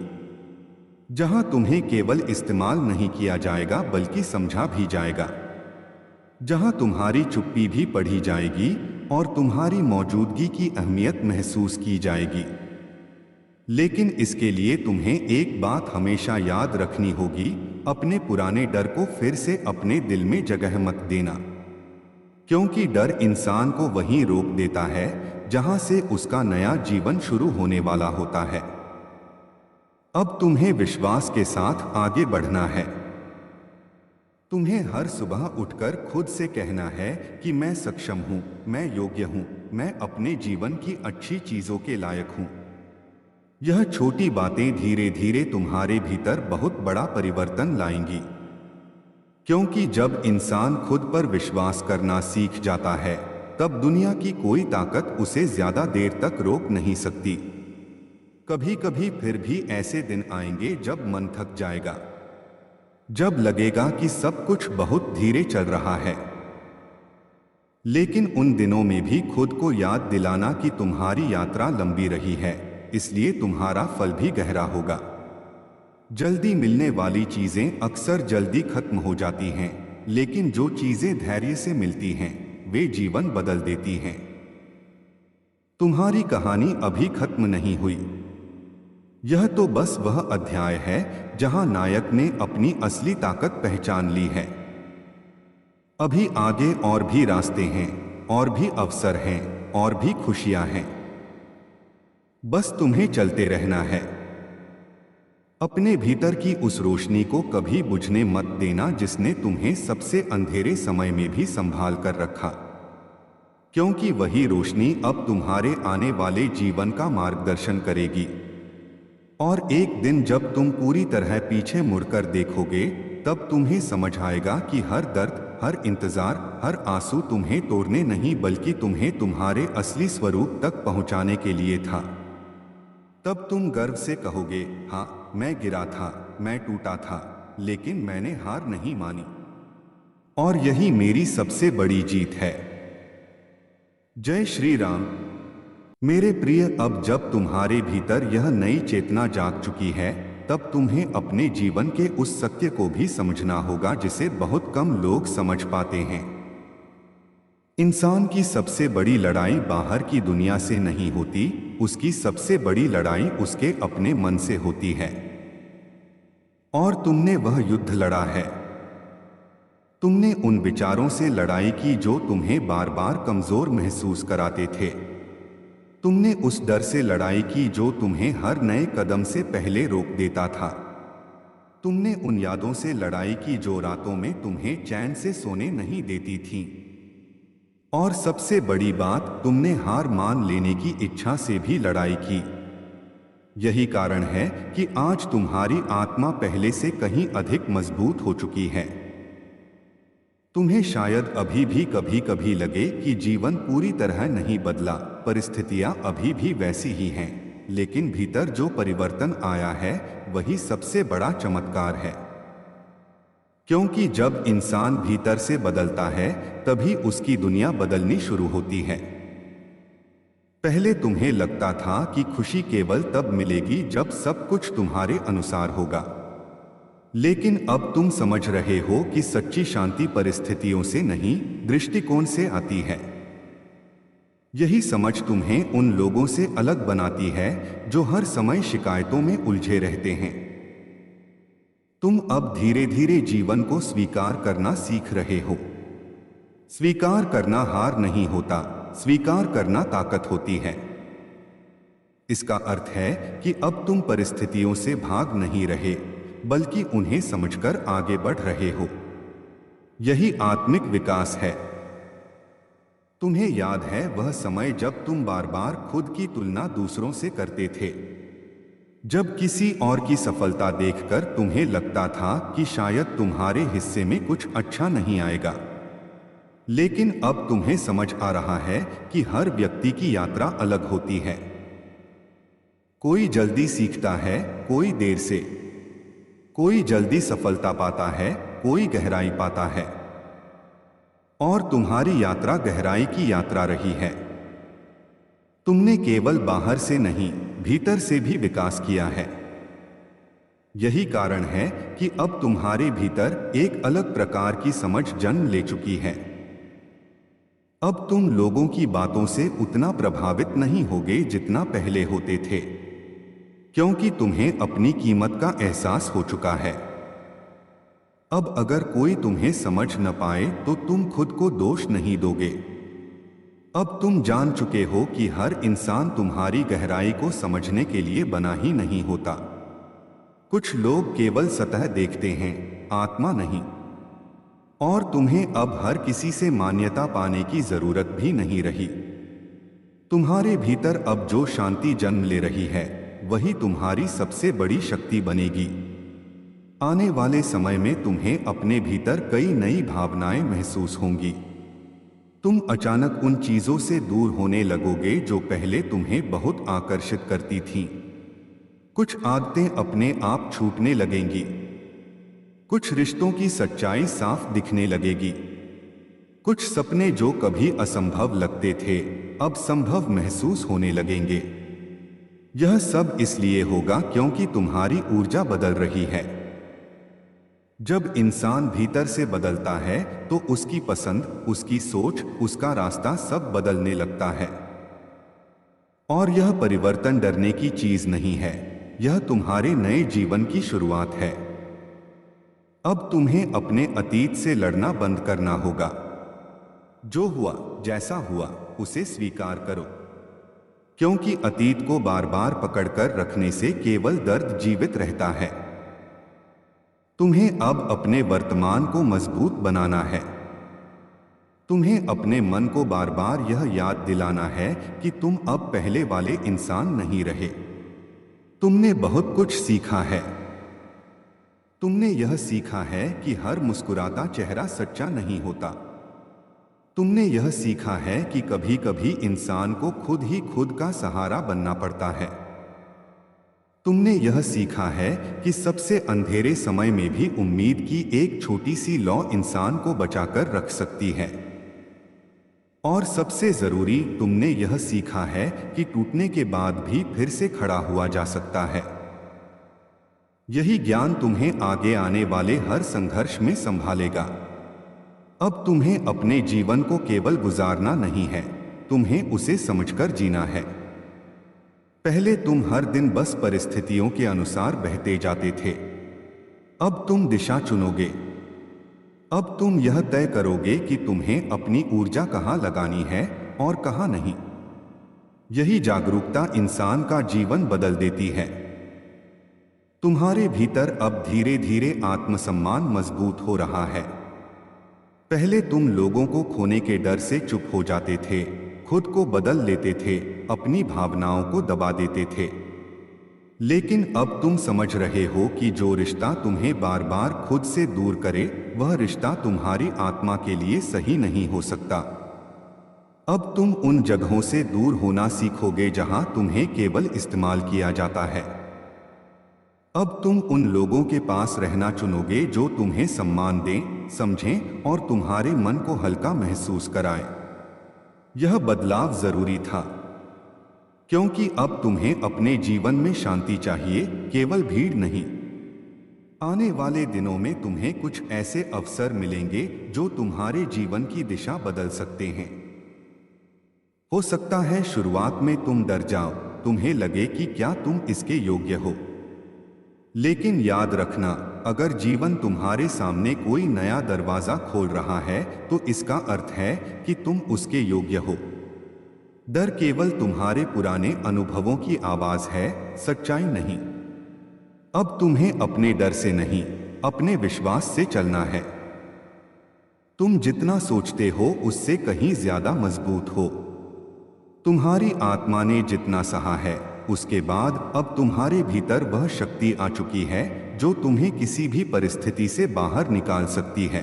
जहां तुम्हें केवल इस्तेमाल नहीं किया जाएगा बल्कि समझा भी जाएगा, जहां तुम्हारी चुप्पी भी पढ़ी जाएगी और तुम्हारी मौजूदगी की अहमियत महसूस की जाएगी। लेकिन इसके लिए तुम्हें एक बात हमेशा याद रखनी होगी, अपने पुराने डर को फिर से अपने दिल में जगह मत देना, क्योंकि डर इंसान को वहीं रोक देता है जहां से उसका नया जीवन शुरू होने वाला होता है। अब तुम्हें विश्वास के साथ आगे बढ़ना है। तुम्हें हर सुबह उठकर खुद से कहना है कि मैं सक्षम हूं, मैं योग्य हूं, मैं अपने जीवन की अच्छी चीजों के लायक हूं। यह छोटी बातें धीरे धीरे तुम्हारे भीतर बहुत बड़ा परिवर्तन लाएंगी, क्योंकि जब इंसान खुद पर विश्वास करना सीख जाता है तब दुनिया की कोई ताकत उसे ज्यादा देर तक रोक नहीं सकती। कभी कभी फिर भी ऐसे दिन आएंगे जब मन थक जाएगा, जब लगेगा कि सब कुछ बहुत धीरे चल रहा है। लेकिन उन दिनों में भी खुद को याद दिलाना कि तुम्हारी यात्रा लंबी रही है, इसलिए तुम्हारा फल भी गहरा होगा। जल्दी मिलने वाली चीजें अक्सर जल्दी खत्म हो जाती हैं, लेकिन जो चीजें धैर्य से मिलती हैं वे जीवन बदल देती हैं। तुम्हारी कहानी अभी खत्म नहीं हुई। यह तो बस वह अध्याय है जहां नायक ने अपनी असली ताकत पहचान ली है। अभी आगे और भी रास्ते हैं, और भी अवसर हैं, और भी खुशियां हैं। बस तुम्हें चलते रहना है। अपने भीतर की उस रोशनी को कभी बुझने मत देना जिसने तुम्हें सबसे अंधेरे समय में भी संभाल कर रखा, क्योंकि वही रोशनी अब तुम्हारे आने वाले जीवन का मार्गदर्शन करेगी। और एक दिन जब तुम पूरी तरह पीछे मुड़कर देखोगे तब तुम्हें समझ आएगा कि हर दर्द, हर इंतजार, हर आंसू तुम्हें तोड़ने नहीं बल्कि तुम्हें तुम्हारे असली स्वरूप तक पहुंचाने के लिए था। तब तुम गर्व से कहोगे, हाँ, मैं गिरा था, मैं टूटा था, लेकिन मैंने हार नहीं मानी। और यही मेरी सबसे बड़ी जीत है। जय श्री राम। मेरे प्रिय, अब जब तुम्हारे भीतर यह नई चेतना जाग चुकी है तब तुम्हें अपने जीवन के उस सत्य को भी समझना होगा जिसे बहुत कम लोग समझ पाते हैं। इंसान की सबसे बड़ी लड़ाई बाहर की दुनिया से नहीं होती, उसकी सबसे बड़ी लड़ाई उसके अपने मन से होती है। और तुमने वह युद्ध लड़ा है। तुमने उन विचारों से लड़ाई की जो तुम्हें बार बार कमजोर महसूस कराते थे। तुमने उस डर से लड़ाई की जो तुम्हें हर नए कदम से पहले रोक देता था। तुमने उन यादों से लड़ाई की जो रातों में तुम्हें चैन से सोने नहीं देती थीं। और सबसे बड़ी बात, तुमने हार मान लेने की इच्छा से भी लड़ाई की। यही कारण है कि आज तुम्हारी आत्मा पहले से कहीं अधिक मजबूत हो चुकी है। तुम्हें शायद अभी भी कभी कभी लगे कि जीवन पूरी तरह नहीं बदला, परिस्थितियां अभी भी वैसी ही हैं, लेकिन भीतर जो परिवर्तन आया है वही सबसे बड़ा चमत्कार है। क्योंकि जब इंसान भीतर से बदलता है तभी उसकी दुनिया बदलनी शुरू होती है। पहले तुम्हें लगता था कि खुशी केवल तब मिलेगी जब सब कुछ तुम्हारे अनुसार होगा, लेकिन अब तुम समझ रहे हो कि सच्ची शांति परिस्थितियों से नहीं, दृष्टिकोण से आती है। यही समझ तुम्हें उन लोगों से अलग बनाती है जो हर समय शिकायतों में उलझे रहते हैं। तुम अब धीरे धीरे जीवन को स्वीकार करना सीख रहे हो। स्वीकार करना हार नहीं होता, स्वीकार करना ताकत होती है। इसका अर्थ है कि अब तुम परिस्थितियों से भाग नहीं रहे, बल्कि उन्हें समझकर आगे बढ़ रहे हो। यही आत्मिक विकास है। तुम्हें याद है वह समय जब तुम बार बार खुद की तुलना दूसरों से करते थे, जब किसी और की सफलता देखकर तुम्हें लगता था कि शायद तुम्हारे हिस्से में कुछ अच्छा नहीं आएगा। लेकिन अब तुम्हें समझ आ रहा है कि हर व्यक्ति की यात्रा अलग होती है। कोई जल्दी सीखता है, कोई देर से। कोई जल्दी सफलता पाता है, कोई गहराई पाता है। और तुम्हारी यात्रा गहराई की यात्रा रही है। तुमने केवल बाहर से नहीं, भीतर से भी विकास किया है। यही कारण है कि अब तुम्हारे भीतर एक अलग प्रकार की समझ जन्म ले चुकी है। अब तुम लोगों की बातों से उतना प्रभावित नहीं होगे जितना पहले होते थे, क्योंकि तुम्हें अपनी कीमत का एहसास हो चुका है। अब अगर कोई तुम्हें समझ न पाए तो तुम खुद को दोष नहीं दोगे। अब तुम जान चुके हो कि हर इंसान तुम्हारी गहराई को समझने के लिए बना ही नहीं होता। कुछ लोग केवल सतह देखते हैं, आत्मा नहीं। और तुम्हें अब हर किसी से मान्यता पाने की जरूरत भी नहीं रही। तुम्हारे भीतर अब जो शांति जन्म ले रही है वही तुम्हारी सबसे बड़ी शक्ति बनेगी। आने वाले समय में तुम्हें अपने भीतर कई नई भावनाएं महसूस होंगी। तुम अचानक उन चीजों से दूर होने लगोगे जो पहले तुम्हें बहुत आकर्षित करती थीं। कुछ आदतें अपने आप छूटने लगेंगी। कुछ रिश्तों की सच्चाई साफ दिखने लगेगी। कुछ सपने जो कभी असंभव लगते थे अब संभव महसूस होने लगेंगे। यह सब इसलिए होगा क्योंकि तुम्हारी ऊर्जा बदल रही है। जब इंसान भीतर से बदलता है तो उसकी पसंद, उसकी सोच, उसका रास्ता सब बदलने लगता है। और यह परिवर्तन डरने की चीज नहीं है, यह तुम्हारे नए जीवन की शुरुआत है। अब तुम्हें अपने अतीत से लड़ना बंद करना होगा। जो हुआ, जैसा हुआ, उसे स्वीकार करो, क्योंकि अतीत को बार बार पकड़कर रखने से केवल दर्द जीवित रहता है। तुम्हें अब अपने वर्तमान को मजबूत बनाना है। तुम्हें अपने मन को बार बार यह याद दिलाना है कि तुम अब पहले वाले इंसान नहीं रहे। तुमने बहुत कुछ सीखा है। तुमने यह सीखा है कि हर मुस्कुराता चेहरा सच्चा नहीं होता। तुमने यह सीखा है कि कभी कभी इंसान को खुद ही खुद का सहारा बनना पड़ता है। तुमने यह सीखा है कि सबसे अंधेरे समय में भी उम्मीद की एक छोटी सी लौ इंसान को बचाकर रख सकती है। और सबसे जरूरी, तुमने यह सीखा है कि टूटने के बाद भी फिर से खड़ा हुआ जा सकता है। यही ज्ञान तुम्हें आगे आने वाले हर संघर्ष में संभालेगा। अब तुम्हें अपने जीवन को केवल गुजारना नहीं है, तुम्हें उसे समझकर जीना है। पहले तुम हर दिन बस परिस्थितियों के अनुसार बहते जाते थे। अब तुम दिशा चुनोगे। अब तुम यह तय करोगे कि तुम्हें अपनी ऊर्जा कहाँ लगानी है और कहाँ नहीं। यही जागरूकता इंसान का जीवन बदल देती है। तुम्हारे भीतर अब धीरे धीरे आत्मसम्मान मजबूत हो रहा है। पहले तुम लोगों को खोने के डर से चुप हो जाते थे, खुद को बदल लेते थे, अपनी भावनाओं को दबा देते थे। लेकिन अब तुम समझ रहे हो कि जो रिश्ता तुम्हें बार बार खुद से दूर करे वह रिश्ता तुम्हारी आत्मा के लिए सही नहीं हो सकता। अब तुम उन जगहों से दूर होना सीखोगे जहां तुम्हें केवल इस्तेमाल किया जाता है। अब तुम उन लोगों के पास रहना चुनोगे जो तुम्हें सम्मान दें, समझें और तुम्हारे मन को हल्का महसूस कराएं। यह बदलाव जरूरी था, क्योंकि अब तुम्हें अपने जीवन में शांति चाहिए, केवल भीड़ नहीं। आने वाले दिनों में तुम्हें कुछ ऐसे अवसर मिलेंगे जो तुम्हारे जीवन की दिशा बदल सकते हैं। हो सकता है शुरुआत में तुम डर जाओ, तुम्हें लगे कि क्या तुम इसके योग्य हो। लेकिन याद रखना, अगर जीवन तुम्हारे सामने कोई नया दरवाजा खोल रहा है तो इसका अर्थ है कि तुम उसके योग्य हो। डर केवल तुम्हारे पुराने अनुभवों की आवाज है, सच्चाई नहीं। अब तुम्हें अपने डर से नहीं, अपने विश्वास से चलना है। तुम जितना सोचते हो उससे कहीं ज्यादा मजबूत हो। तुम्हारी आत्मा ने जितना सहा है, उसके बाद अब तुम्हारे भीतर वह शक्ति आ चुकी है जो तुम्हें किसी भी परिस्थिति से बाहर निकाल सकती है।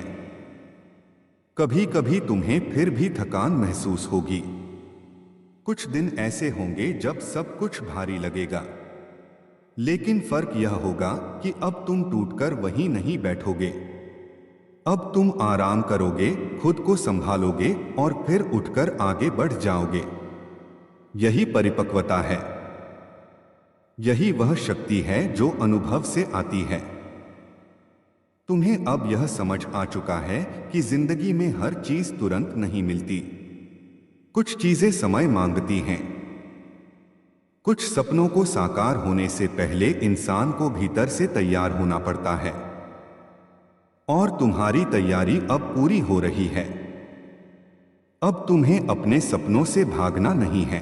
कभी कभी तुम्हें फिर भी थकान महसूस होगी। कुछ दिन ऐसे होंगे जब सब कुछ भारी लगेगा, लेकिन फर्क यह होगा कि अब तुम टूटकर वहीं नहीं बैठोगे। अब तुम आराम करोगे, खुद को संभालोगे और फिर उठकर आगे बढ़ जाओगे। यही परिपक्वता है। यही वह शक्ति है जो अनुभव से आती है। तुम्हें अब यह समझ आ चुका है कि जिंदगी में हर चीज तुरंत नहीं मिलती। कुछ चीजें समय मांगती हैं। कुछ सपनों को साकार होने से पहले इंसान को भीतर से तैयार होना पड़ता है, और तुम्हारी तैयारी अब पूरी हो रही है। अब तुम्हें अपने सपनों से भागना नहीं है।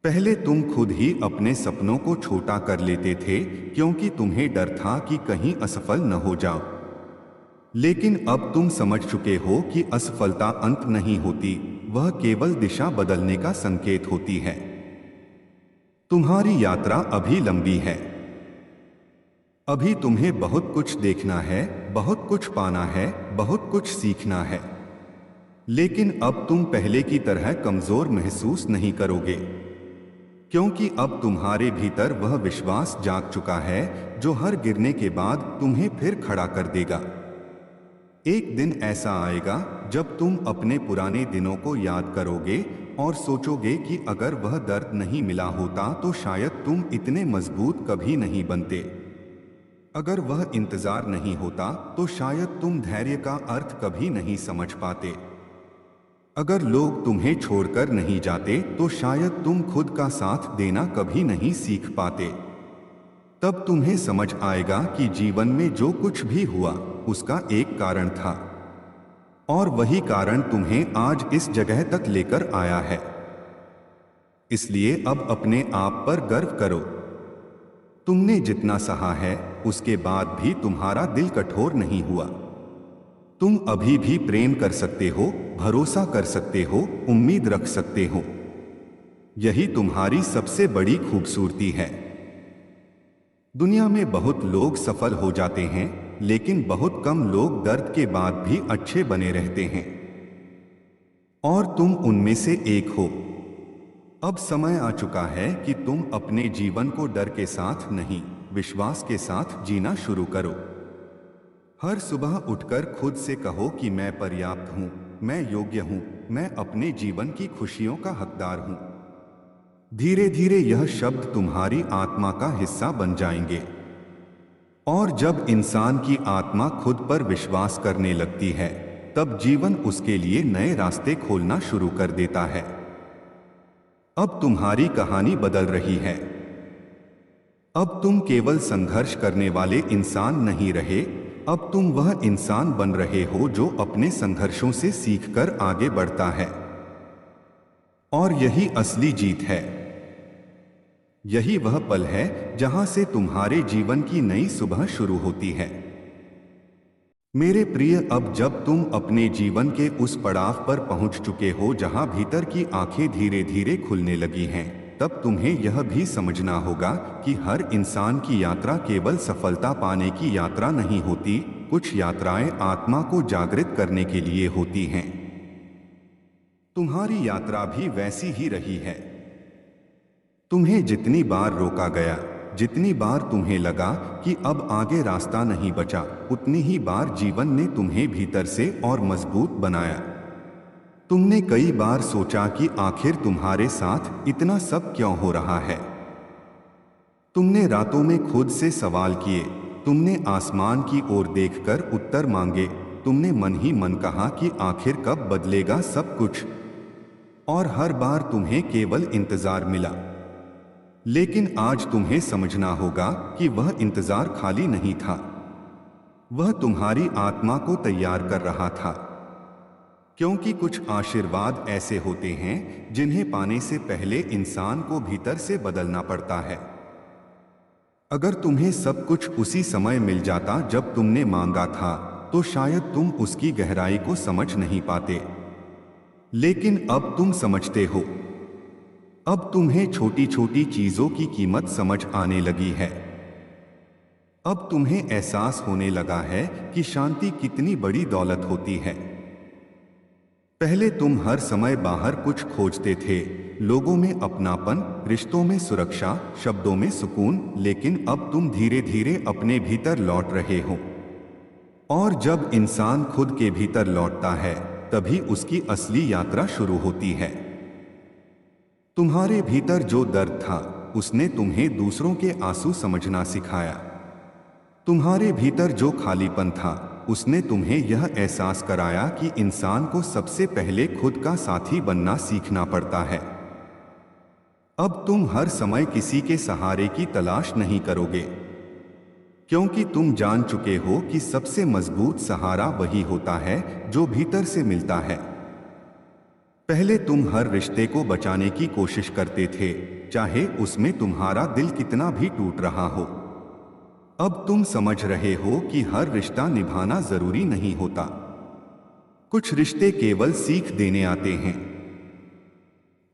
पहले तुम खुद ही अपने सपनों को छोटा कर लेते थे क्योंकि तुम्हें डर था कि कहीं असफल न हो जाओ। लेकिन अब तुम समझ चुके हो कि असफलता अंत नहीं होती, वह केवल दिशा बदलने का संकेत होती है। तुम्हारी यात्रा अभी लंबी है। अभी तुम्हें बहुत कुछ देखना है, बहुत कुछ पाना है, बहुत कुछ सीखना है। लेकिन अब तुम पहले की तरह कमजोर महसूस नहीं करोगे, क्योंकि अब तुम्हारे भीतर वह विश्वास जाग चुका है जो हर गिरने के बाद तुम्हें फिर खड़ा कर देगा। एक दिन ऐसा आएगा जब तुम अपने पुराने दिनों को याद करोगे और सोचोगे कि अगर वह दर्द नहीं मिला होता तो शायद तुम इतने मजबूत कभी नहीं बनते। अगर वह इंतजार नहीं होता तो शायद तुम धैर्य का अर्थ कभी नहीं समझ पाते। अगर लोग तुम्हें छोड़कर नहीं जाते तो शायद तुम खुद का साथ देना कभी नहीं सीख पाते। तब तुम्हें समझ आएगा कि जीवन में जो कुछ भी हुआ उसका एक कारण था, और वही कारण तुम्हें आज इस जगह तक लेकर आया है। इसलिए अब अपने आप पर गर्व करो। तुमने जितना सहा है उसके बाद भी तुम्हारा दिल कठोर नहीं हुआ। तुम अभी भी प्रेम कर सकते हो, भरोसा कर सकते हो, उम्मीद रख सकते हो। यही तुम्हारी सबसे बड़ी खूबसूरती है। दुनिया में बहुत लोग सफल हो जाते हैं, लेकिन बहुत कम लोग दर्द के बाद भी अच्छे बने रहते हैं, और तुम उनमें से एक हो। अब समय आ चुका है कि तुम अपने जीवन को डर के साथ नहीं, विश्वास के साथ जीना शुरू करो। हर सुबह उठकर खुद से कहो कि मैं पर्याप्त हूं, मैं योग्य हूं, मैं अपने जीवन की खुशियों का हकदार हूं। धीरे धीरे यह शब्द तुम्हारी आत्मा का हिस्सा बन जाएंगे, और जब इंसान की आत्मा खुद पर विश्वास करने लगती है तब जीवन उसके लिए नए रास्ते खोलना शुरू कर देता है। अब तुम्हारी कहानी बदल रही है। अब तुम केवल संघर्ष करने वाले इंसान नहीं रहे, अब तुम वह इंसान बन रहे हो जो अपने संघर्षों से सीखकर आगे बढ़ता है। और यही असली जीत है। यही वह पल है जहां से तुम्हारे जीवन की नई सुबह शुरू होती है। मेरे प्रिय, अब जब तुम अपने जीवन के उस पड़ाव पर पहुंच चुके हो जहां भीतर की आंखें धीरे धीरे खुलने लगी हैं, तब तुम्हें यह भी समझना होगा कि हर इंसान की यात्रा केवल सफलता पाने की यात्रा नहीं होती, कुछ यात्राएं आत्मा को जागृत करने के लिए होती हैं। तुम्हारी यात्रा भी वैसी ही रही है। तुम्हें जितनी बार रोका गया, जितनी बार तुम्हें लगा कि अब आगे रास्ता नहीं बचा, उतनी ही बार जीवन ने तुम्हें भीतर से और मजबूत बनाया। तुमने कई बार सोचा कि आखिर तुम्हारे साथ इतना सब क्यों हो रहा है। तुमने रातों में खुद से सवाल किए, तुमने आसमान की ओर देखकर उत्तर मांगे, तुमने मन ही मन कहा कि आखिर कब बदलेगा सब कुछ, और हर बार तुम्हें केवल इंतजार मिला। लेकिन आज तुम्हें समझना होगा कि वह इंतजार खाली नहीं था, वह तुम्हारी आत्मा को तैयार कर रहा था। क्योंकि कुछ आशीर्वाद ऐसे होते हैं जिन्हें पाने से पहले इंसान को भीतर से बदलना पड़ता है। अगर तुम्हें सब कुछ उसी समय मिल जाता जब तुमने मांगा था, तो शायद तुम उसकी गहराई को समझ नहीं पाते। लेकिन अब तुम समझते हो। अब तुम्हें छोटी छोटी चीजों की कीमत समझ आने लगी है। अब तुम्हें एहसास होने लगा है कि शांति कितनी बड़ी दौलत होती है। पहले तुम हर समय बाहर कुछ खोजते थे, लोगों में अपनापन, रिश्तों में सुरक्षा, शब्दों में सुकून, लेकिन अब तुम धीरे धीरे अपने भीतर लौट रहे हो। और जब इंसान खुद के भीतर लौटता है, तभी उसकी असली यात्रा शुरू होती है। तुम्हारे भीतर जो दर्द था, उसने तुम्हें दूसरों के आंसू समझना सिखाया। तुम्हारे भीतर जो खालीपन था, उसने तुम्हें यह एहसास कराया कि इंसान को सबसे पहले खुद का साथी बनना सीखना पड़ता है। अब तुम हर समय किसी के सहारे की तलाश नहीं करोगे, क्योंकि तुम जान चुके हो कि सबसे मजबूत सहारा वही होता है जो भीतर से मिलता है। पहले तुम हर रिश्ते को बचाने की कोशिश करते थे, चाहे उसमें तुम्हारा दिल कितना भी टूट रहा हो। अब तुम समझ रहे हो कि हर रिश्ता निभाना जरूरी नहीं होता। कुछ रिश्ते केवल सीख देने आते हैं।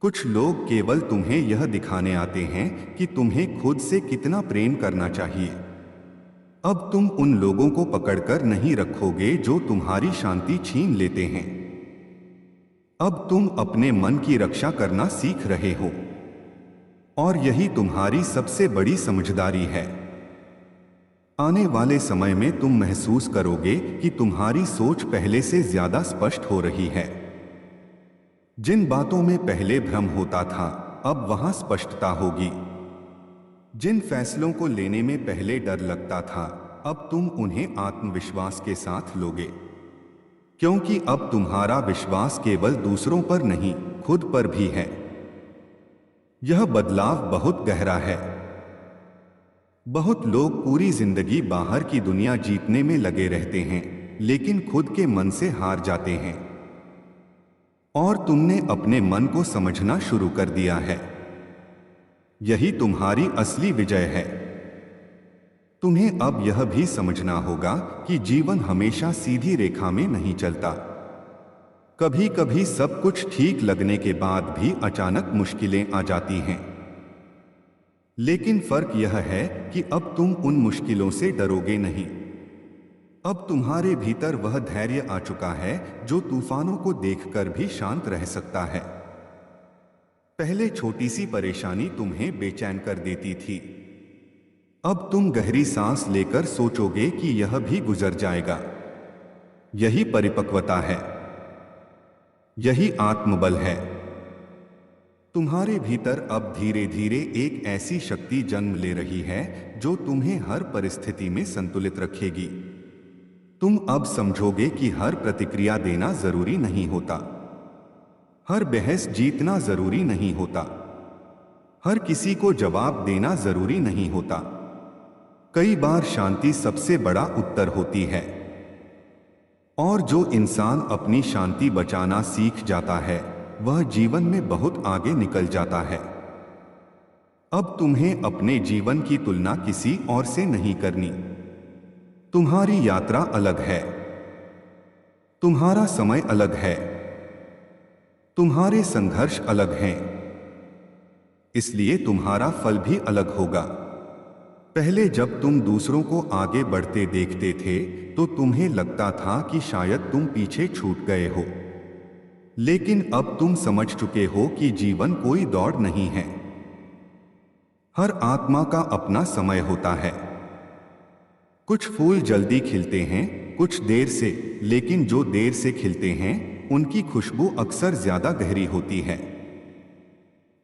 कुछ लोग केवल तुम्हें यह दिखाने आते हैं कि तुम्हें खुद से कितना प्रेम करना चाहिए। अब तुम उन लोगों को पकड़कर नहीं रखोगे जो तुम्हारी शांति छीन लेते हैं। अब तुम अपने मन की रक्षा करना सीख रहे हो, और यही तुम्हारी सबसे बड़ी समझदारी है। आने वाले समय में तुम महसूस करोगे कि तुम्हारी सोच पहले से ज्यादा स्पष्ट हो रही है। जिन बातों में पहले भ्रम होता था, अब वहां स्पष्टता होगी। जिन फैसलों को लेने में पहले डर लगता था, अब तुम उन्हें आत्मविश्वास के साथ लोगे। क्योंकि अब तुम्हारा विश्वास केवल दूसरों पर नहीं, खुद पर भी है। यह बदलाव बहुत गहरा है। बहुत लोग पूरी जिंदगी बाहर की दुनिया जीतने में लगे रहते हैं, लेकिन खुद के मन से हार जाते हैं। और तुमने अपने मन को समझना शुरू कर दिया है। यही तुम्हारी असली विजय है। तुम्हें अब यह भी समझना होगा कि जीवन हमेशा सीधी रेखा में नहीं चलता। कभी कभी सब कुछ ठीक लगने के बाद भी अचानक मुश्किलें आ जाती हैं। लेकिन फर्क यह है कि अब तुम उन मुश्किलों से डरोगे नहीं। अब तुम्हारे भीतर वह धैर्य आ चुका है जो तूफानों को देखकर भी शांत रह सकता है। पहले छोटी सी परेशानी तुम्हें बेचैन कर देती थी। अब तुम गहरी सांस लेकर सोचोगे कि यह भी गुजर जाएगा। यही परिपक्वता है। यही आत्मबल है। तुम्हारे भीतर अब धीरे धीरे एक ऐसी शक्ति जन्म ले रही है जो तुम्हें हर परिस्थिति में संतुलित रखेगी। तुम अब समझोगे कि हर प्रतिक्रिया देना जरूरी नहीं होता, हर बहस जीतना जरूरी नहीं होता, हर किसी को जवाब देना जरूरी नहीं होता। कई बार शांति सबसे बड़ा उत्तर होती है। और जो इंसान अपनी शांति बचाना सीख जाता है, वह जीवन में बहुत आगे निकल जाता है। अब तुम्हें अपने जीवन की तुलना किसी और से नहीं करनी। तुम्हारी यात्रा अलग है। तुम्हारा समय अलग है। तुम्हारे संघर्ष अलग हैं। इसलिए तुम्हारा फल भी अलग होगा। पहले जब तुम दूसरों को आगे बढ़ते देखते थे तो तुम्हें लगता था कि शायद तुम पीछे छूट गए हो। लेकिन अब तुम समझ चुके हो कि जीवन कोई दौड़ नहीं है। हर आत्मा का अपना समय होता है। कुछ फूल जल्दी खिलते हैं, कुछ देर से, लेकिन जो देर से खिलते हैं उनकी खुशबू अक्सर ज्यादा गहरी होती है।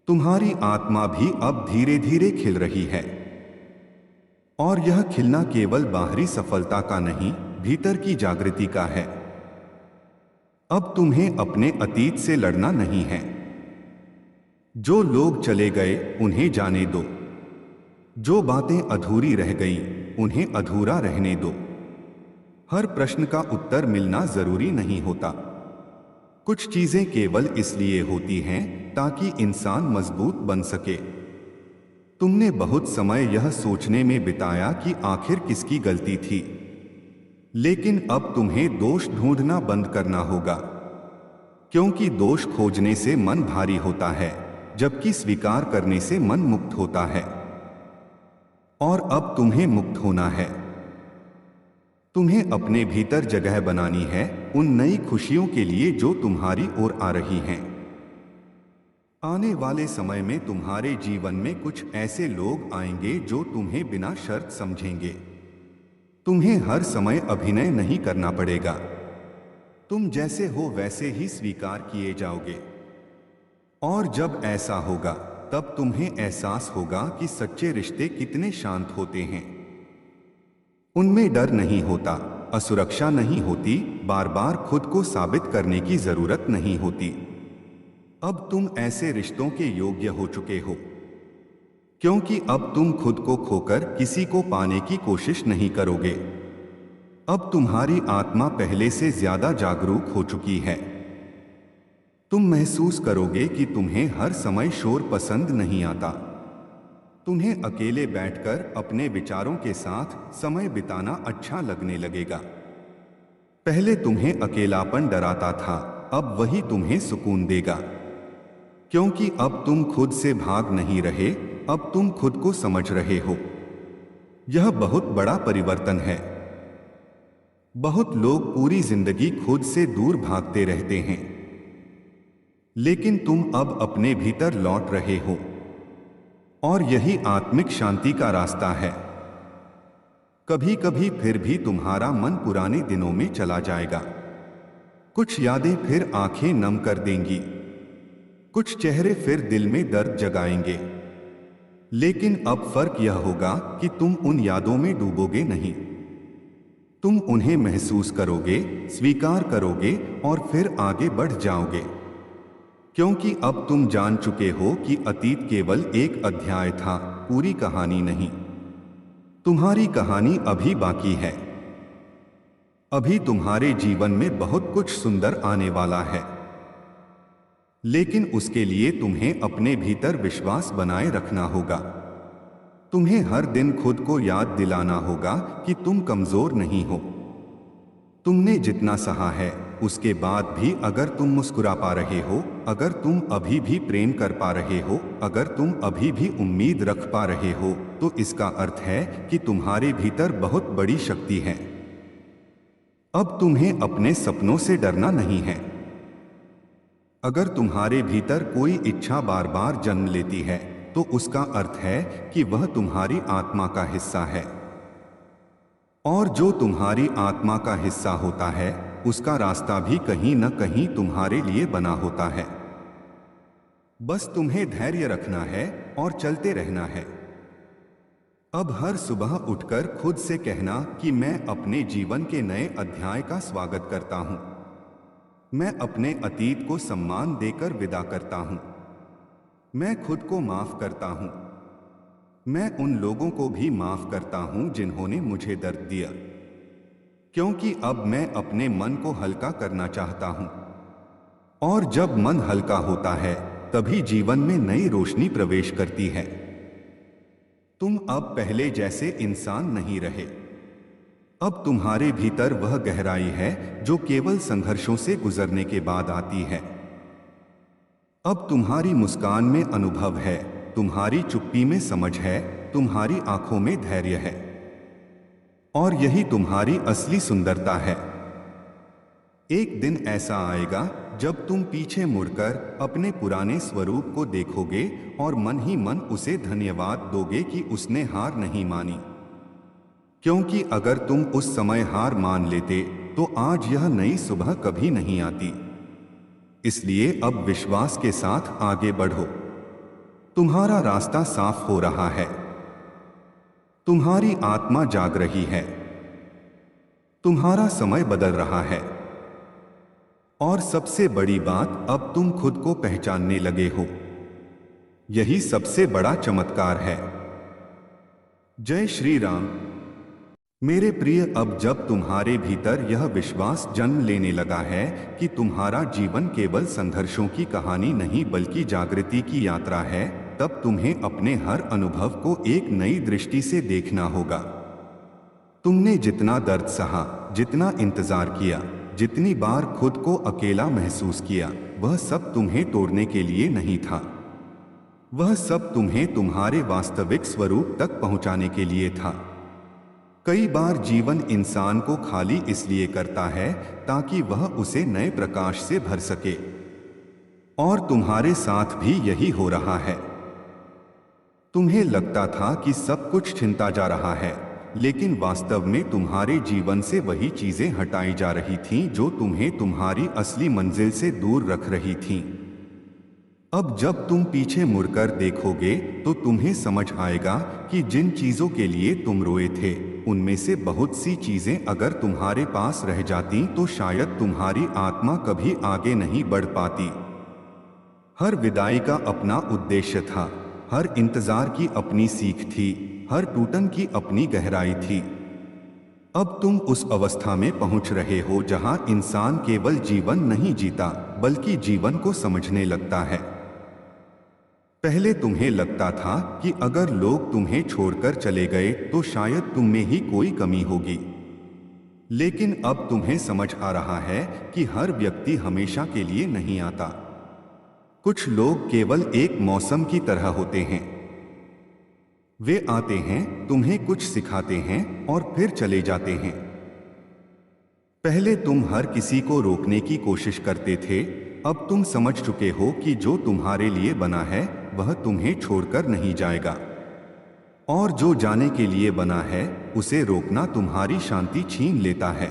तुम्हारी आत्मा भी अब धीरे धीरे खिल रही है, और यह खिलना केवल बाहरी सफलता का नहीं, भीतर की जागृति का है। अब तुम्हें अपने अतीत से लड़ना नहीं है। जो लोग चले गए उन्हें जाने दो। जो बातें अधूरी रह गईं उन्हें अधूरा रहने दो। हर प्रश्न का उत्तर मिलना जरूरी नहीं होता। कुछ चीजें केवल इसलिए होती हैं ताकि इंसान मजबूत बन सके। तुमने बहुत समय यह सोचने में बिताया कि आखिर किसकी गलती थी, लेकिन अब तुम्हें दोष ढूंढना बंद करना होगा, क्योंकि दोष खोजने से मन भारी होता है, जबकि स्वीकार करने से मन मुक्त होता है। और अब तुम्हें मुक्त होना है। तुम्हें अपने भीतर जगह बनानी है उन नई खुशियों के लिए जो तुम्हारी ओर आ रही हैं। आने वाले समय में तुम्हारे जीवन में कुछ ऐसे लोग आएंगे जो तुम्हें बिना शर्त समझेंगे। तुम्हें हर समय अभिनय नहीं करना पड़ेगा। तुम जैसे हो वैसे ही स्वीकार किए जाओगे। और जब ऐसा होगा तब तुम्हें एहसास होगा कि सच्चे रिश्ते कितने शांत होते हैं। उनमें डर नहीं होता, असुरक्षा नहीं होती, बार बार खुद को साबित करने की जरूरत नहीं होती। अब तुम ऐसे रिश्तों के योग्य हो चुके हो, क्योंकि अब तुम खुद को खोकर किसी को पाने की कोशिश नहीं करोगे। अब तुम्हारी आत्मा पहले से ज्यादा जागरूक हो चुकी है। तुम महसूस करोगे कि तुम्हें हर समय शोर पसंद नहीं आता। तुम्हें अकेले बैठकर अपने विचारों के साथ समय बिताना अच्छा लगने लगेगा। पहले तुम्हें अकेलापन डराता था, अब वही तुम्हें सुकून देगा, क्योंकि अब तुम खुद से भाग नहीं रहे, अब तुम खुद को समझ रहे हो। यह बहुत बड़ा परिवर्तन है। बहुत लोग पूरी जिंदगी खुद से दूर भागते रहते हैं, लेकिन तुम अब अपने भीतर लौट रहे हो, और यही आत्मिक शांति का रास्ता है। कभी कभी फिर भी तुम्हारा मन पुराने दिनों में चला जाएगा। कुछ यादें फिर आंखें नम कर देंगी, कुछ चेहरे फिर दिल में दर्द जगाएंगे। लेकिन अब फर्क यह होगा कि तुम उन यादों में डूबोगे नहीं। तुम उन्हें महसूस करोगे, स्वीकार करोगे और फिर आगे बढ़ जाओगे, क्योंकि अब तुम जान चुके हो कि अतीत केवल एक अध्याय था, पूरी कहानी नहीं। तुम्हारी कहानी अभी बाकी है। अभी तुम्हारे जीवन में बहुत कुछ सुंदर आने वाला है, लेकिन उसके लिए तुम्हें अपने भीतर विश्वास बनाए रखना होगा। तुम्हें हर दिन खुद को याद दिलाना होगा कि तुम कमजोर नहीं हो। तुमने जितना सहा है उसके बाद भी अगर तुम मुस्कुरा पा रहे हो, अगर तुम अभी भी प्रेम कर पा रहे हो, अगर तुम अभी भी उम्मीद रख पा रहे हो, तो इसका अर्थ है कि तुम्हारे भीतर बहुत बड़ी शक्ति है। अब तुम्हें अपने सपनों से डरना नहीं है। अगर तुम्हारे भीतर कोई इच्छा बार बार जन्म लेती है तो उसका अर्थ है कि वह तुम्हारी आत्मा का हिस्सा है, और जो तुम्हारी आत्मा का हिस्सा होता है उसका रास्ता भी कहीं न कहीं तुम्हारे लिए बना होता है। बस तुम्हें धैर्य रखना है और चलते रहना है। अब हर सुबह उठकर खुद से कहना कि मैं अपने जीवन के नए अध्याय का स्वागत करता हूं। मैं अपने अतीत को सम्मान देकर विदा करता हूं। मैं खुद को माफ करता हूं। मैं उन लोगों को भी माफ करता हूं जिन्होंने मुझे दर्द दिया, क्योंकि अब मैं अपने मन को हल्का करना चाहता हूं। और जब मन हल्का होता है तभी जीवन में नई रोशनी प्रवेश करती है। तुम अब पहले जैसे इंसान नहीं रहे। अब तुम्हारे भीतर वह गहराई है जो केवल संघर्षों से गुजरने के बाद आती है। अब तुम्हारी मुस्कान में अनुभव है, तुम्हारी चुप्पी में समझ है, तुम्हारी आंखों में धैर्य है, और यही तुम्हारी असली सुंदरता है। एक दिन ऐसा आएगा जब तुम पीछे मुड़कर अपने पुराने स्वरूप को देखोगे और मन ही मन उसे धन्यवाद दोगे कि उसने हार नहीं मानी। क्योंकि अगर तुम उस समय हार मान लेते तो आज यह नई सुबह कभी नहीं आती। इसलिए अब विश्वास के साथ आगे बढ़ो। तुम्हारा रास्ता साफ हो रहा है, तुम्हारी आत्मा जाग रही है, तुम्हारा समय बदल रहा है, और सबसे बड़ी बात, अब तुम खुद को पहचानने लगे हो। यही सबसे बड़ा चमत्कार है। जय श्री राम। मेरे प्रिय, अब जब तुम्हारे भीतर यह विश्वास जन्म लेने लगा है कि तुम्हारा जीवन केवल संघर्षों की कहानी नहीं बल्कि जागृति की यात्रा है, तब तुम्हें अपने हर अनुभव को एक नई दृष्टि से देखना होगा। तुमने जितना दर्द सहा, जितना इंतजार किया, जितनी बार खुद को अकेला महसूस किया, वह सब तुम्हें तोड़ने के लिए नहीं था। वह सब तुम्हें तुम्हारे वास्तविक स्वरूप तक पहुंचाने के लिए था। कई बार जीवन इंसान को खाली इसलिए करता है ताकि वह उसे नए प्रकाश से भर सके, और तुम्हारे साथ भी यही हो रहा है। तुम्हें लगता था कि सब कुछ छिनता जा रहा है, लेकिन वास्तव में तुम्हारे जीवन से वही चीजें हटाई जा रही थीं जो तुम्हें तुम्हारी असली मंजिल से दूर रख रही थीं। अब जब तुम पीछे मुड़कर देखोगे तो तुम्हें समझ आएगा कि जिन चीजों के लिए तुम रोए थे, उनमें से बहुत सी चीजें अगर तुम्हारे पास रह जाती तो शायद तुम्हारी आत्मा कभी आगे नहीं बढ़ पाती। हर विदाई का अपना उद्देश्य था, हर इंतजार की अपनी सीख थी, हर टूटन की अपनी गहराई थी। अब तुम उस अवस्था में पहुंच रहे हो जहां इंसान केवल जीवन नहीं जीता बल्कि जीवन को समझने लगता है। पहले तुम्हें लगता था कि अगर लोग तुम्हें छोड़कर चले गए तो शायद तुम में ही कोई कमी होगी, लेकिन अब तुम्हें समझ आ रहा है कि हर व्यक्ति हमेशा के लिए नहीं आता। कुछ लोग केवल एक मौसम की तरह होते हैं। वे आते हैं, तुम्हें कुछ सिखाते हैं और फिर चले जाते हैं। पहले तुम हर किसी को रोकने की कोशिश करते थे, अब तुम समझ चुके हो कि जो तुम्हारे लिए बना है वह तुम्हें छोड़कर नहीं जाएगा, और जो जाने के लिए बना है उसे रोकना तुम्हारी शांति छीन लेता है।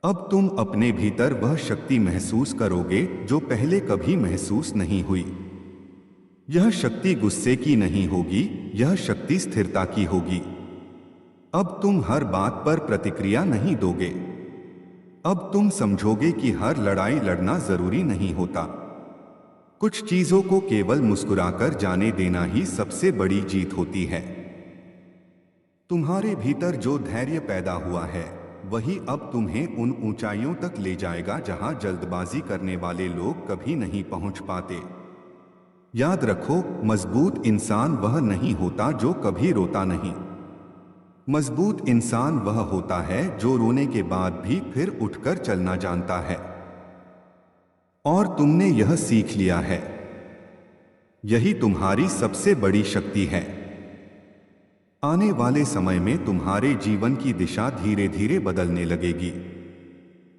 अब तुम अपने भीतर वह शक्ति महसूस करोगे जो पहले कभी महसूस नहीं हुई। यह शक्ति गुस्से की नहीं होगी, यह शक्ति स्थिरता की होगी। अब तुम हर बात पर प्रतिक्रिया नहीं दोगे। अब तुम समझोगे कि हर लड़ाई लड़ना जरूरी नहीं होता। कुछ चीजों को केवल मुस्कुराकर जाने देना ही सबसे बड़ी जीत होती है। तुम्हारे भीतर जो धैर्य पैदा हुआ है वही अब तुम्हें उन ऊंचाइयों तक ले जाएगा जहां जल्दबाजी करने वाले लोग कभी नहीं पहुंच पाते। याद रखो, मजबूत इंसान वह नहीं होता जो कभी रोता नहीं। मजबूत इंसान वह होता है जो रोने के बाद भी फिर उठकर चलना जानता है। और तुमने यह सीख लिया है। यही तुम्हारी सबसे बड़ी शक्ति है। आने वाले समय में तुम्हारे जीवन की दिशा धीरे धीरे बदलने लगेगी।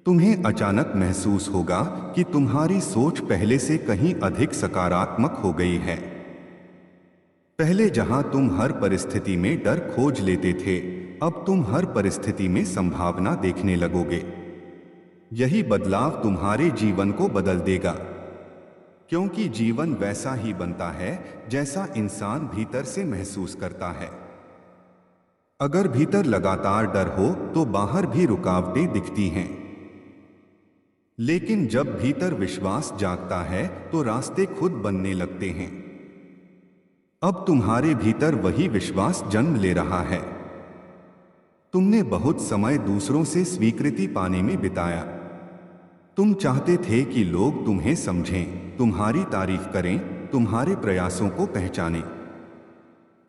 तुम्हें अचानक महसूस होगा कि तुम्हारी सोच पहले से कहीं अधिक सकारात्मक हो गई है। पहले जहां तुम हर परिस्थिति में डर खोज लेते थे, अब तुम हर परिस्थिति में संभावना देखने लगोगे। यही बदलाव तुम्हारे जीवन को बदल देगा, क्योंकि जीवन वैसा ही बनता है जैसा इंसान भीतर से महसूस करता है। अगर भीतर लगातार डर हो तो बाहर भी रुकावटें दिखती हैं, लेकिन जब भीतर विश्वास जागता है तो रास्ते खुद बनने लगते हैं। अब तुम्हारे भीतर वही विश्वास जन्म ले रहा है। तुमने बहुत समय दूसरों से स्वीकृति पाने में बिताया। तुम चाहते थे कि लोग तुम्हें समझें, तुम्हारी तारीफ करें, तुम्हारे प्रयासों को पहचानें।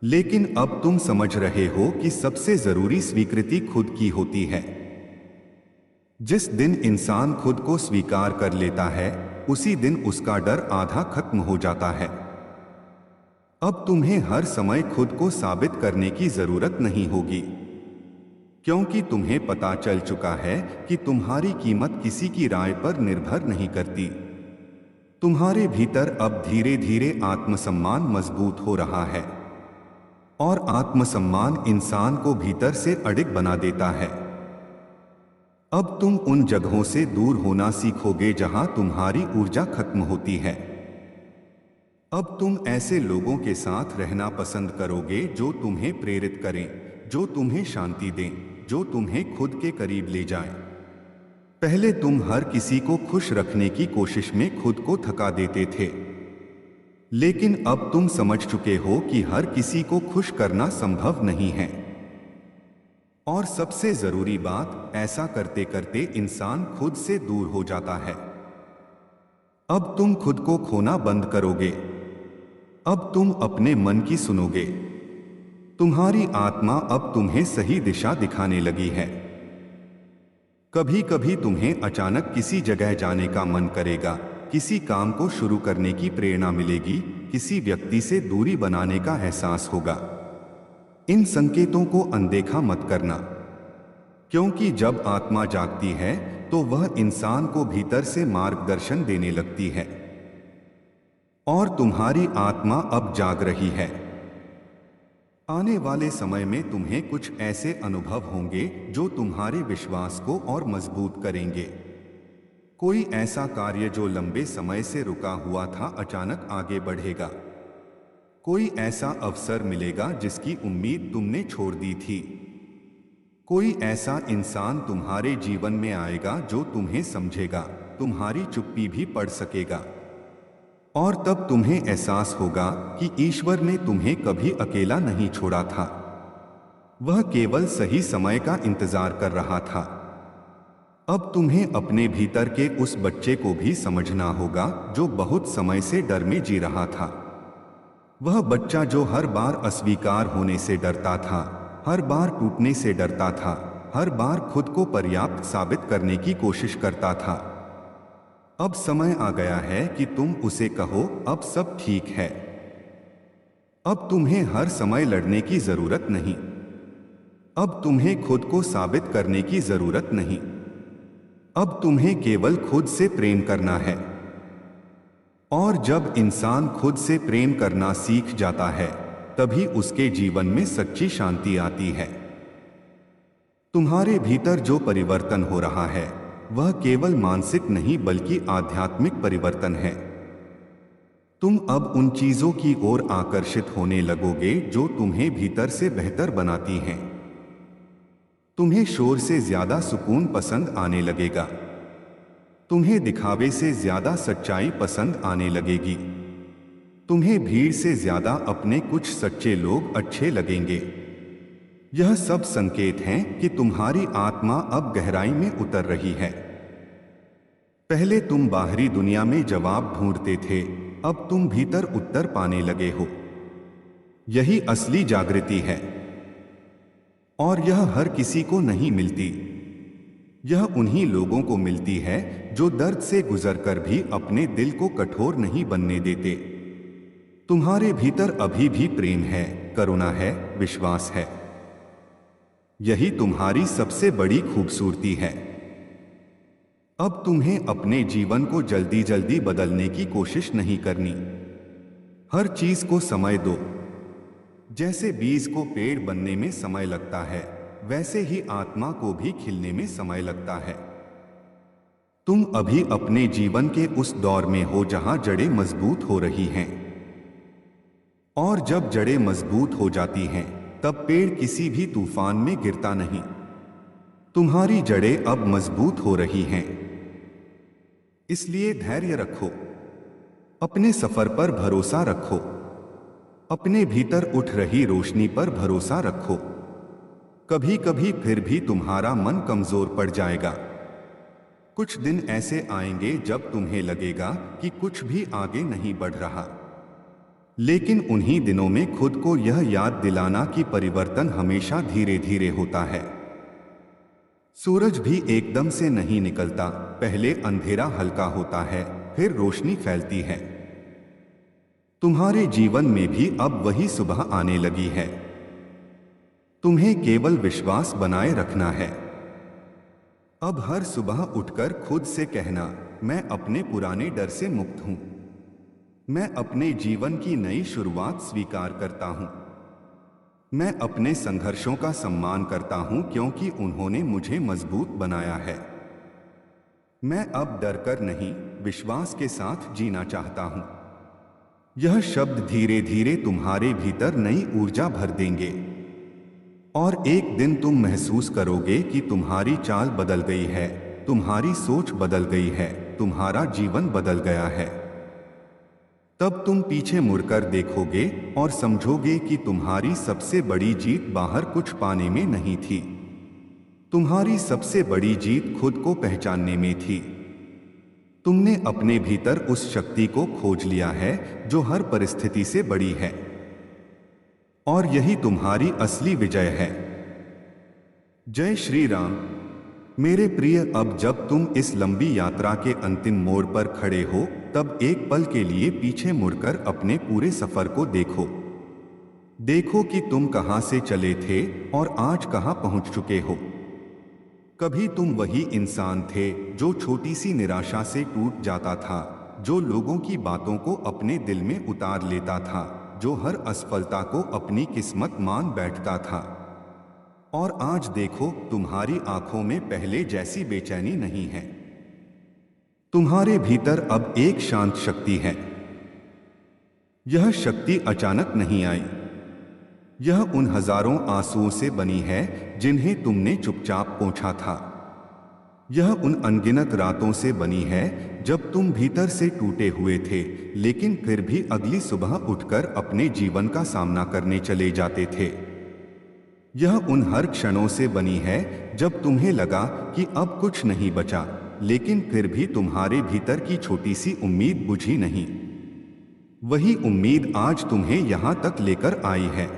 लेकिन अब तुम समझ रहे हो कि सबसे जरूरी स्वीकृति खुद की होती है। जिस दिन इंसान खुद को स्वीकार कर लेता है, उसी दिन उसका डर आधा खत्म हो जाता है। अब तुम्हें हर समय खुद को साबित करने की जरूरत नहीं होगी, क्योंकि तुम्हें पता चल चुका है कि तुम्हारी कीमत किसी की राय पर निर्भर नहीं करती। तुम्हारे भीतर अब धीरे धीरे आत्मसम्मान मजबूत हो रहा है, और आत्मसम्मान इंसान को भीतर से अडिग बना देता है। अब तुम उन जगहों से दूर होना सीखोगे जहां तुम्हारी ऊर्जा खत्म होती है। अब तुम ऐसे लोगों के साथ रहना पसंद करोगे जो तुम्हें प्रेरित करें, जो तुम्हें शांति दें, जो तुम्हें खुद के करीब ले जाएं। पहले तुम हर किसी को खुश रखने की कोशिश में खुद को थका देते थे, लेकिन अब तुम समझ चुके हो कि हर किसी को खुश करना संभव नहीं है। और सबसे जरूरी बात, ऐसा करते करते इंसान खुद से दूर हो जाता है। अब तुम खुद को खोना बंद करोगे। अब तुम अपने मन की सुनोगे। तुम्हारी आत्मा अब तुम्हें सही दिशा दिखाने लगी है। कभी कभी तुम्हें अचानक किसी जगह जाने का मन करेगा, किसी काम को शुरू करने की प्रेरणा मिलेगी, किसी व्यक्ति से दूरी बनाने का एहसास होगा। इन संकेतों को अनदेखा मत करना, क्योंकि जब आत्मा जागती है तो वह इंसान को भीतर से मार्गदर्शन देने लगती है। और तुम्हारी आत्मा अब जाग रही है। आने वाले समय में तुम्हें कुछ ऐसे अनुभव होंगे जो तुम्हारे विश्वास को और मजबूत करेंगे। कोई ऐसा कार्य जो लंबे समय से रुका हुआ था अचानक आगे बढ़ेगा। कोई ऐसा अवसर मिलेगा जिसकी उम्मीद तुमने छोड़ दी थी। कोई ऐसा इंसान तुम्हारे जीवन में आएगा जो तुम्हें समझेगा, तुम्हारी चुप्पी भी पढ़ सकेगा। और तब तुम्हें एहसास होगा कि ईश्वर ने तुम्हें कभी अकेला नहीं छोड़ा था। वह केवल सही समय का इंतजार कर रहा था। अब तुम्हें अपने भीतर के उस बच्चे को भी समझना होगा जो बहुत समय से डर में जी रहा था। वह बच्चा जो हर बार अस्वीकार होने से डरता था, हर बार टूटने से डरता था, हर बार खुद को पर्याप्त साबित करने की कोशिश करता था। अब समय आ गया है कि तुम उसे कहो, अब सब ठीक है। अब तुम्हें हर समय लड़ने की जरूरत नहीं। अब तुम्हें खुद को साबित करने की जरूरत नहीं। अब तुम्हें केवल खुद से प्रेम करना है। और जब इंसान खुद से प्रेम करना सीख जाता है, तभी उसके जीवन में सच्ची शांति आती है। तुम्हारे भीतर जो परिवर्तन हो रहा है वह केवल मानसिक नहीं बल्कि आध्यात्मिक परिवर्तन है। तुम अब उन चीजों की ओर आकर्षित होने लगोगे जो तुम्हें भीतर से बेहतर बनाती हैं। तुम्हें शोर से ज्यादा सुकून पसंद आने लगेगा। तुम्हें दिखावे से ज्यादा सच्चाई पसंद आने लगेगी। तुम्हें भीड़ से ज्यादा अपने कुछ सच्चे लोग अच्छे लगेंगे। यह सब संकेत हैं कि तुम्हारी आत्मा अब गहराई में उतर रही है। पहले तुम बाहरी दुनिया में जवाब ढूंढते थे, अब तुम भीतर उत्तर पाने लगे हो। यही असली जागृति है। और यह हर किसी को नहीं मिलती। यह उन्हीं लोगों को मिलती है जो दर्द से गुजरकर भी अपने दिल को कठोर नहीं बनने देते। तुम्हारे भीतर अभी भी प्रेम है, करुणा है, विश्वास है। यही तुम्हारी सबसे बड़ी खूबसूरती है। अब तुम्हें अपने जीवन को जल्दी जल्दी बदलने की कोशिश नहीं करनी। हर चीज को समय दो। जैसे बीज को पेड़ बनने में समय लगता है, वैसे ही आत्मा को भी खिलने में समय लगता है। तुम अभी अपने जीवन के उस दौर में हो जहां जड़ें मजबूत हो रही हैं। और जब जड़ें मजबूत हो जाती हैं, तब पेड़ किसी भी तूफान में गिरता नहीं। तुम्हारी जड़ें अब मजबूत हो रही हैं। इसलिए धैर्य रखो। अपने सफर पर भरोसा रखो। अपने भीतर उठ रही रोशनी पर भरोसा रखो। कभी कभी फिर भी तुम्हारा मन कमजोर पड़ जाएगा। कुछ दिन ऐसे आएंगे जब तुम्हें लगेगा कि कुछ भी आगे नहीं बढ़ रहा। लेकिन उन्हीं दिनों में खुद को यह याद दिलाना कि परिवर्तन हमेशा धीरे धीरे होता है। सूरज भी एकदम से नहीं निकलता। पहले अंधेरा हल्का होता है, फिर रोशनी फैलती है। तुम्हारे जीवन में भी अब वही सुबह आने लगी है। तुम्हें केवल विश्वास बनाए रखना है। अब हर सुबह उठकर खुद से कहना, मैं अपने पुराने डर से मुक्त हूं। मैं अपने जीवन की नई शुरुआत स्वीकार करता हूं। मैं अपने संघर्षों का सम्मान करता हूं क्योंकि उन्होंने मुझे मजबूत बनाया है। मैं अब डरकर नहीं, विश्वास के साथ जीना चाहता हूं। यह शब्द धीरे धीरे तुम्हारे भीतर नई ऊर्जा भर देंगे और एक दिन तुम महसूस करोगे कि तुम्हारी चाल बदल गई है, तुम्हारी सोच बदल गई है, तुम्हारा जीवन बदल गया है। तब तुम पीछे मुड़कर देखोगे और समझोगे कि तुम्हारी सबसे बड़ी जीत बाहर कुछ पाने में नहीं थी। तुम्हारी सबसे बड़ी जीत खुद को पहचानने में थी। तुमने अपने भीतर उस शक्ति को खोज लिया है जो हर परिस्थिति से बड़ी है, और यही तुम्हारी असली विजय है। जय श्री राम। मेरे प्रिय, अब जब तुम इस लंबी यात्रा के अंतिम मोड़ पर खड़े हो, तब एक पल के लिए पीछे मुड़कर अपने पूरे सफर को देखो। देखो कि तुम कहां से चले थे और आज कहां पहुंच चुके हो। कभी तुम वही इंसान थे जो छोटी सी निराशा से टूट जाता था, जो लोगों की बातों को अपने दिल में उतार लेता था, जो हर असफलता को अपनी किस्मत मान बैठता था। और आज देखो, तुम्हारी आंखों में पहले जैसी बेचैनी नहीं है। तुम्हारे भीतर अब एक शांत शक्ति है। यह शक्ति अचानक नहीं आई। यह उन हजारों आंसुओं से बनी है जिन्हें तुमने चुपचाप पोंछा था। यह उन अनगिनत रातों से बनी है जब तुम भीतर से टूटे हुए थे, लेकिन फिर भी अगली सुबह उठकर अपने जीवन का सामना करने चले जाते थे। यह उन हर क्षणों से बनी है जब तुम्हें लगा कि अब कुछ नहीं बचा, लेकिन फिर भी तुम्हारे भीतर की छोटी सी उम्मीद बुझी नहीं। वही उम्मीद आज तुम्हें यहां तक लेकर आई है।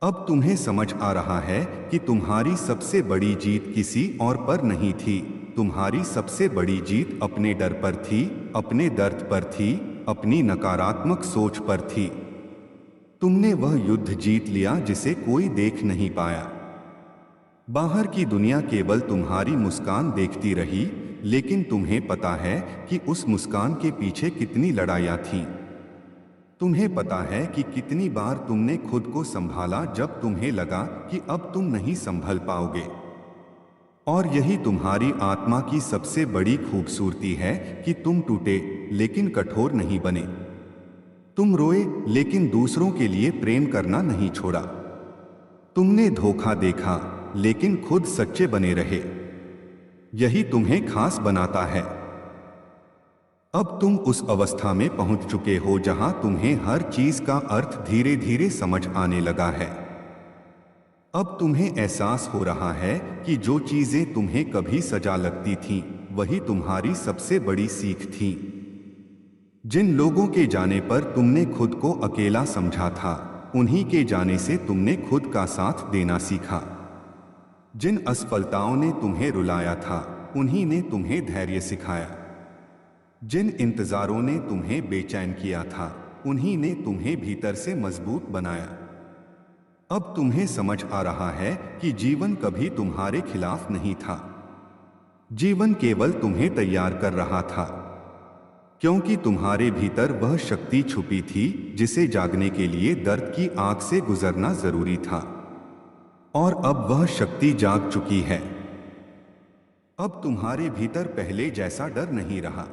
अब तुम्हें समझ आ रहा है कि तुम्हारी सबसे बड़ी जीत किसी और पर नहीं थी। तुम्हारी सबसे बड़ी जीत अपने डर पर थी, अपने दर्द पर थी, अपनी नकारात्मक सोच पर थी। तुमने वह युद्ध जीत लिया जिसे कोई देख नहीं पाया। बाहर की दुनिया केवल तुम्हारी मुस्कान देखती रही, लेकिन तुम्हें पता है कि उस मुस्कान के पीछे कितनी लड़ाइयाँ थीं। तुम्हें पता है कि कितनी बार तुमने खुद को संभाला जब तुम्हें लगा कि अब तुम नहीं संभल पाओगे। और यही तुम्हारी आत्मा की सबसे बड़ी खूबसूरती है कि तुम टूटे लेकिन कठोर नहीं बने। तुम रोए लेकिन दूसरों के लिए प्रेम करना नहीं छोड़ा। तुमने धोखा देखा लेकिन खुद सच्चे बने रहे। यही तुम्हें खास बनाता है। अब तुम उस अवस्था में पहुंच चुके हो जहां तुम्हें हर चीज का अर्थ धीरे धीरे समझ आने लगा है। अब तुम्हें एहसास हो रहा है कि जो चीजें तुम्हें कभी सजा लगती थीं, वही तुम्हारी सबसे बड़ी सीख थी। जिन लोगों के जाने पर तुमने खुद को अकेला समझा था, उन्हीं के जाने से तुमने खुद का साथ देना सीखा। जिन असफलताओं ने तुम्हें रुलाया था, उन्हीं ने तुम्हें धैर्य सिखाया। जिन इंतजारों ने तुम्हें बेचैन किया था, उन्हीं ने तुम्हें भीतर से मजबूत बनाया। अब तुम्हें समझ आ रहा है कि जीवन कभी तुम्हारे खिलाफ नहीं था। जीवन केवल तुम्हें तैयार कर रहा था, क्योंकि तुम्हारे भीतर वह शक्ति छुपी थी जिसे जागने के लिए दर्द की आग से गुजरना जरूरी था। और अब वह शक्ति जाग चुकी है। अब तुम्हारे भीतर पहले जैसा डर नहीं रहा।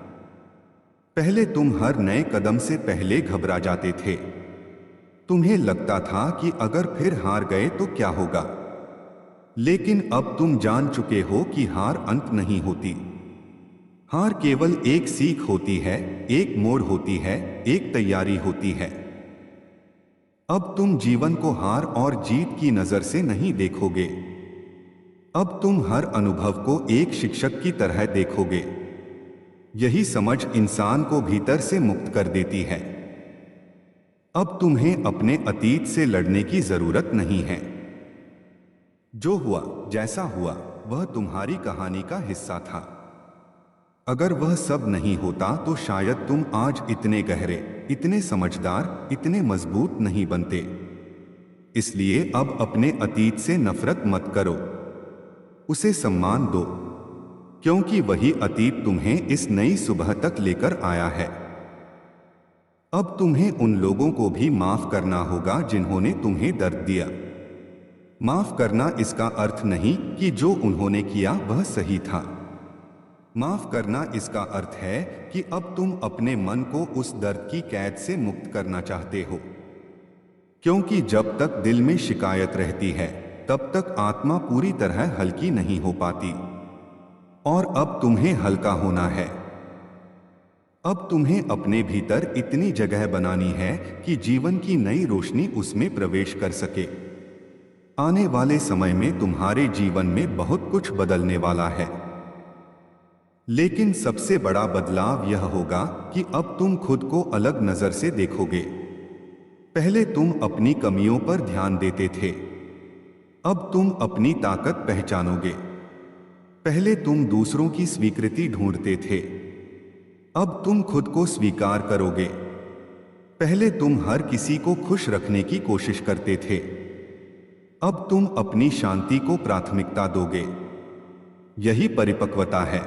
पहले तुम हर नए कदम से पहले घबरा जाते थे। तुम्हें लगता था कि अगर फिर हार गए तो क्या होगा। लेकिन अब तुम जान चुके हो कि हार अंत नहीं होती। हार केवल एक सीख होती है, एक मोड़ होती है, एक तैयारी होती है। अब तुम जीवन को हार और जीत की नजर से नहीं देखोगे। अब तुम हर अनुभव को एक शिक्षक की तरह देखोगे। यही समझ इंसान को भीतर से मुक्त कर देती है। अब तुम्हें अपने अतीत से लड़ने की जरूरत नहीं है। जो हुआ, जैसा हुआ, वह तुम्हारी कहानी का हिस्सा था। अगर वह सब नहीं होता तो शायद तुम आज इतने गहरे इतने समझदार, इतने मजबूत नहीं बनते। इसलिए अब अपने अतीत से नफरत मत करो, उसे सम्मान दो, क्योंकि वही अतीत तुम्हें इस नई सुबह तक लेकर आया है। अब तुम्हें उन लोगों को भी माफ करना होगा जिन्होंने तुम्हें दर्द दिया। माफ करना इसका अर्थ नहीं कि जो उन्होंने किया वह सही था। माफ करना इसका अर्थ है कि अब तुम अपने मन को उस दर्द की कैद से मुक्त करना चाहते हो, क्योंकि जब तक दिल में शिकायत रहती है तब तक आत्मा पूरी तरह हल्की नहीं हो पाती। और अब तुम्हें हल्का होना है। अब तुम्हें अपने भीतर इतनी जगह बनानी है कि जीवन की नई रोशनी उसमें प्रवेश कर सके। आने वाले समय में तुम्हारे जीवन में बहुत कुछ बदलने वाला है, लेकिन सबसे बड़ा बदलाव यह होगा कि अब तुम खुद को अलग नजर से देखोगे। पहले तुम अपनी कमियों पर ध्यान देते थे, अब तुम अपनी ताकत पहचानोगे। पहले तुम दूसरों की स्वीकृति ढूंढते थे, अब तुम खुद को स्वीकार करोगे। पहले तुम हर किसी को खुश रखने की कोशिश करते थे, अब तुम अपनी शांति को प्राथमिकता दोगे। यही परिपक्वता है।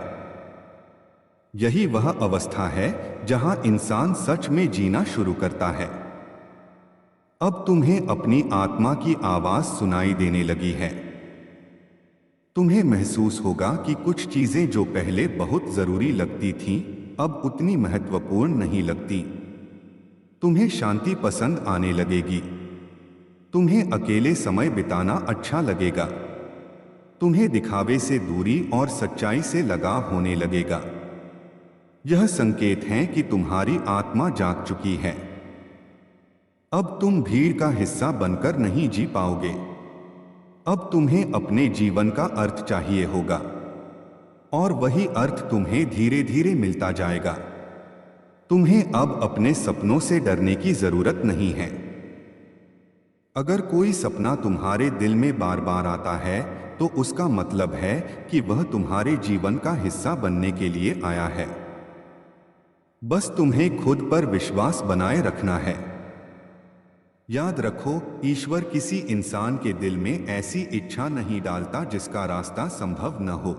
यही वह अवस्था है जहां इंसान सच में जीना शुरू करता है। अब तुम्हें अपनी आत्मा की आवाज सुनाई देने लगी है। तुम्हें महसूस होगा कि कुछ चीजें जो पहले बहुत जरूरी लगती थीं, अब उतनी महत्वपूर्ण नहीं लगती। तुम्हें शांति पसंद आने लगेगी। तुम्हें अकेले समय बिताना अच्छा लगेगा। तुम्हें दिखावे से दूरी और सच्चाई से लगाव होने लगेगा। यह संकेत है कि तुम्हारी आत्मा जाग चुकी है। अब तुम भीड़ का हिस्सा बनकर नहीं जी पाओगे। अब तुम्हें अपने जीवन का अर्थ चाहिए होगा, और वही अर्थ तुम्हें धीरे धीरे मिलता जाएगा। तुम्हें अब अपने सपनों से डरने की जरूरत नहीं है। अगर कोई सपना तुम्हारे दिल में बार बार आता है तो उसका मतलब है कि वह तुम्हारे जीवन का हिस्सा बनने के लिए आया है। बस तुम्हें खुद पर विश्वास बनाए रखना है। याद रखो, ईश्वर किसी इंसान के दिल में ऐसी इच्छा नहीं डालता जिसका रास्ता संभव न हो।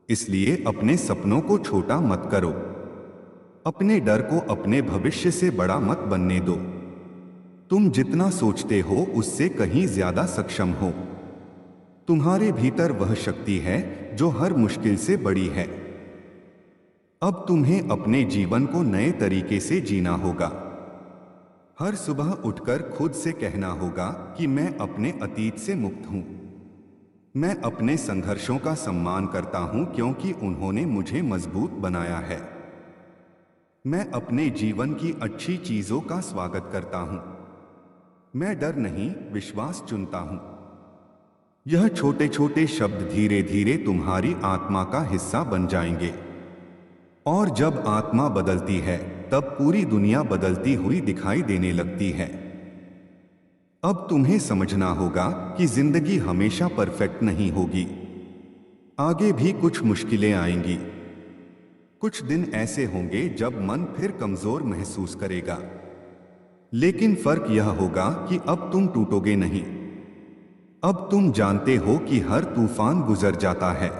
इसलिए अपने सपनों को छोटा मत करो। अपने डर को अपने भविष्य से बड़ा मत बनने दो। तुम जितना सोचते हो उससे कहीं ज्यादा सक्षम हो। तुम्हारे भीतर वह शक्ति है जो हर मुश्किल से बड़ी है। अब तुम्हें अपने जीवन को नए तरीके से जीना होगा। हर सुबह उठकर खुद से कहना होगा कि मैं अपने अतीत से मुक्त हूं। मैं अपने संघर्षों का सम्मान करता हूं क्योंकि उन्होंने मुझे मजबूत बनाया है। मैं अपने जीवन की अच्छी चीजों का स्वागत करता हूं। मैं डर नहीं, विश्वास चुनता हूं। यह छोटे छोटे शब्द धीरे धीरे तुम्हारी आत्मा का हिस्सा बन जाएंगे। और जब आत्मा बदलती है तब पूरी दुनिया बदलती हुई दिखाई देने लगती है। अब तुम्हें समझना होगा कि जिंदगी हमेशा परफेक्ट नहीं होगी। आगे भी कुछ मुश्किलें आएंगी। कुछ दिन ऐसे होंगे जब मन फिर कमजोर महसूस करेगा। लेकिन फर्क यह होगा कि अब तुम टूटोगे नहीं। अब तुम जानते हो कि हर तूफान गुजर जाता है।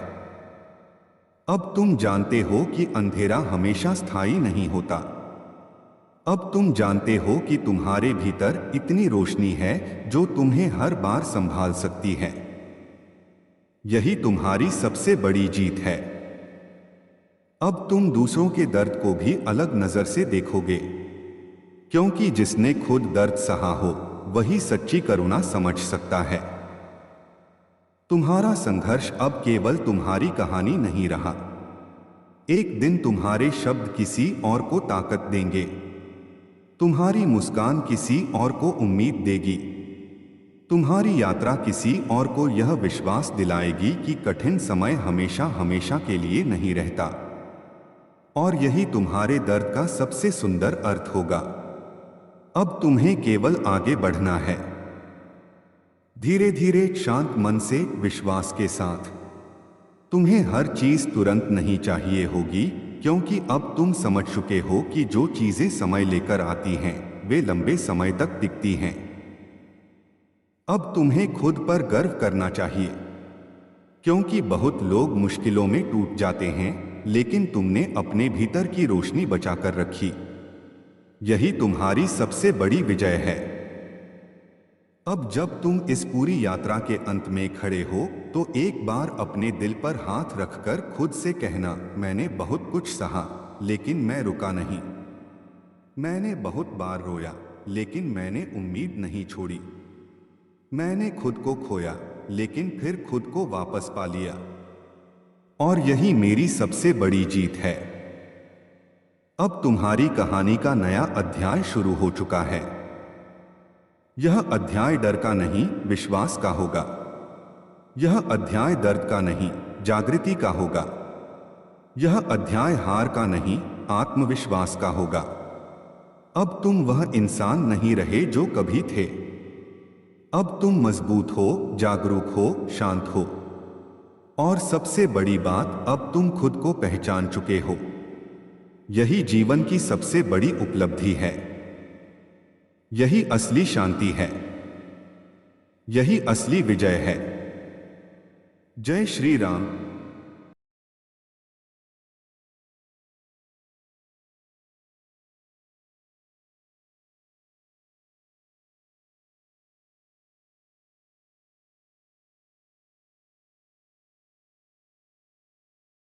अब तुम जानते हो कि अंधेरा हमेशा स्थायी नहीं होता। अब तुम जानते हो कि तुम्हारे भीतर इतनी रोशनी है जो तुम्हें हर बार संभाल सकती है। यही तुम्हारी सबसे बड़ी जीत है। अब तुम दूसरों के दर्द को भी अलग नजर से देखोगे, क्योंकि जिसने खुद दर्द सहा हो वही सच्ची करुणा समझ सकता है। तुम्हारा संघर्ष अब केवल तुम्हारी कहानी नहीं रहा। एक दिन तुम्हारे शब्द किसी और को ताकत देंगे। तुम्हारी मुस्कान किसी और को उम्मीद देगी। तुम्हारी यात्रा किसी और को यह विश्वास दिलाएगी कि कठिन समय हमेशा हमेशा के लिए नहीं रहता। और यही तुम्हारे दर्द का सबसे सुंदर अर्थ होगा। अब तुम्हें केवल आगे बढ़ना है, धीरे धीरे, शांत मन से, विश्वास के साथ। तुम्हें हर चीज तुरंत नहीं चाहिए होगी, क्योंकि अब तुम समझ चुके हो कि जो चीजें समय लेकर आती हैं वे लंबे समय तक टिकती हैं। अब तुम्हें खुद पर गर्व करना चाहिए, क्योंकि बहुत लोग मुश्किलों में टूट जाते हैं, लेकिन तुमने अपने भीतर की रोशनी बचाकर रखी। यही तुम्हारी सबसे बड़ी विजय है। अब जब तुम इस पूरी यात्रा के अंत में खड़े हो तो एक बार अपने दिल पर हाथ रखकर खुद से कहना, मैंने बहुत कुछ सहा लेकिन मैं रुका नहीं। मैंने बहुत बार रोया लेकिन मैंने उम्मीद नहीं छोड़ी। मैंने खुद को खोया लेकिन फिर खुद को वापस पा लिया। और यही मेरी सबसे बड़ी जीत है। अब तुम्हारी कहानी का नया अध्याय शुरू हो चुका है। यह अध्याय डर का नहीं, विश्वास का होगा। यह अध्याय दर्द का नहीं, जागृति का होगा। यह अध्याय हार का नहीं, आत्मविश्वास का होगा। अब तुम वह इंसान नहीं रहे जो कभी थे। अब तुम मजबूत हो, जागरूक हो, शांत हो। और सबसे बड़ी बात, अब तुम खुद को पहचान चुके हो। यही जीवन की सबसे बड़ी उपलब्धि है। यही असली शांति है। यही असली विजय है। जय श्री राम।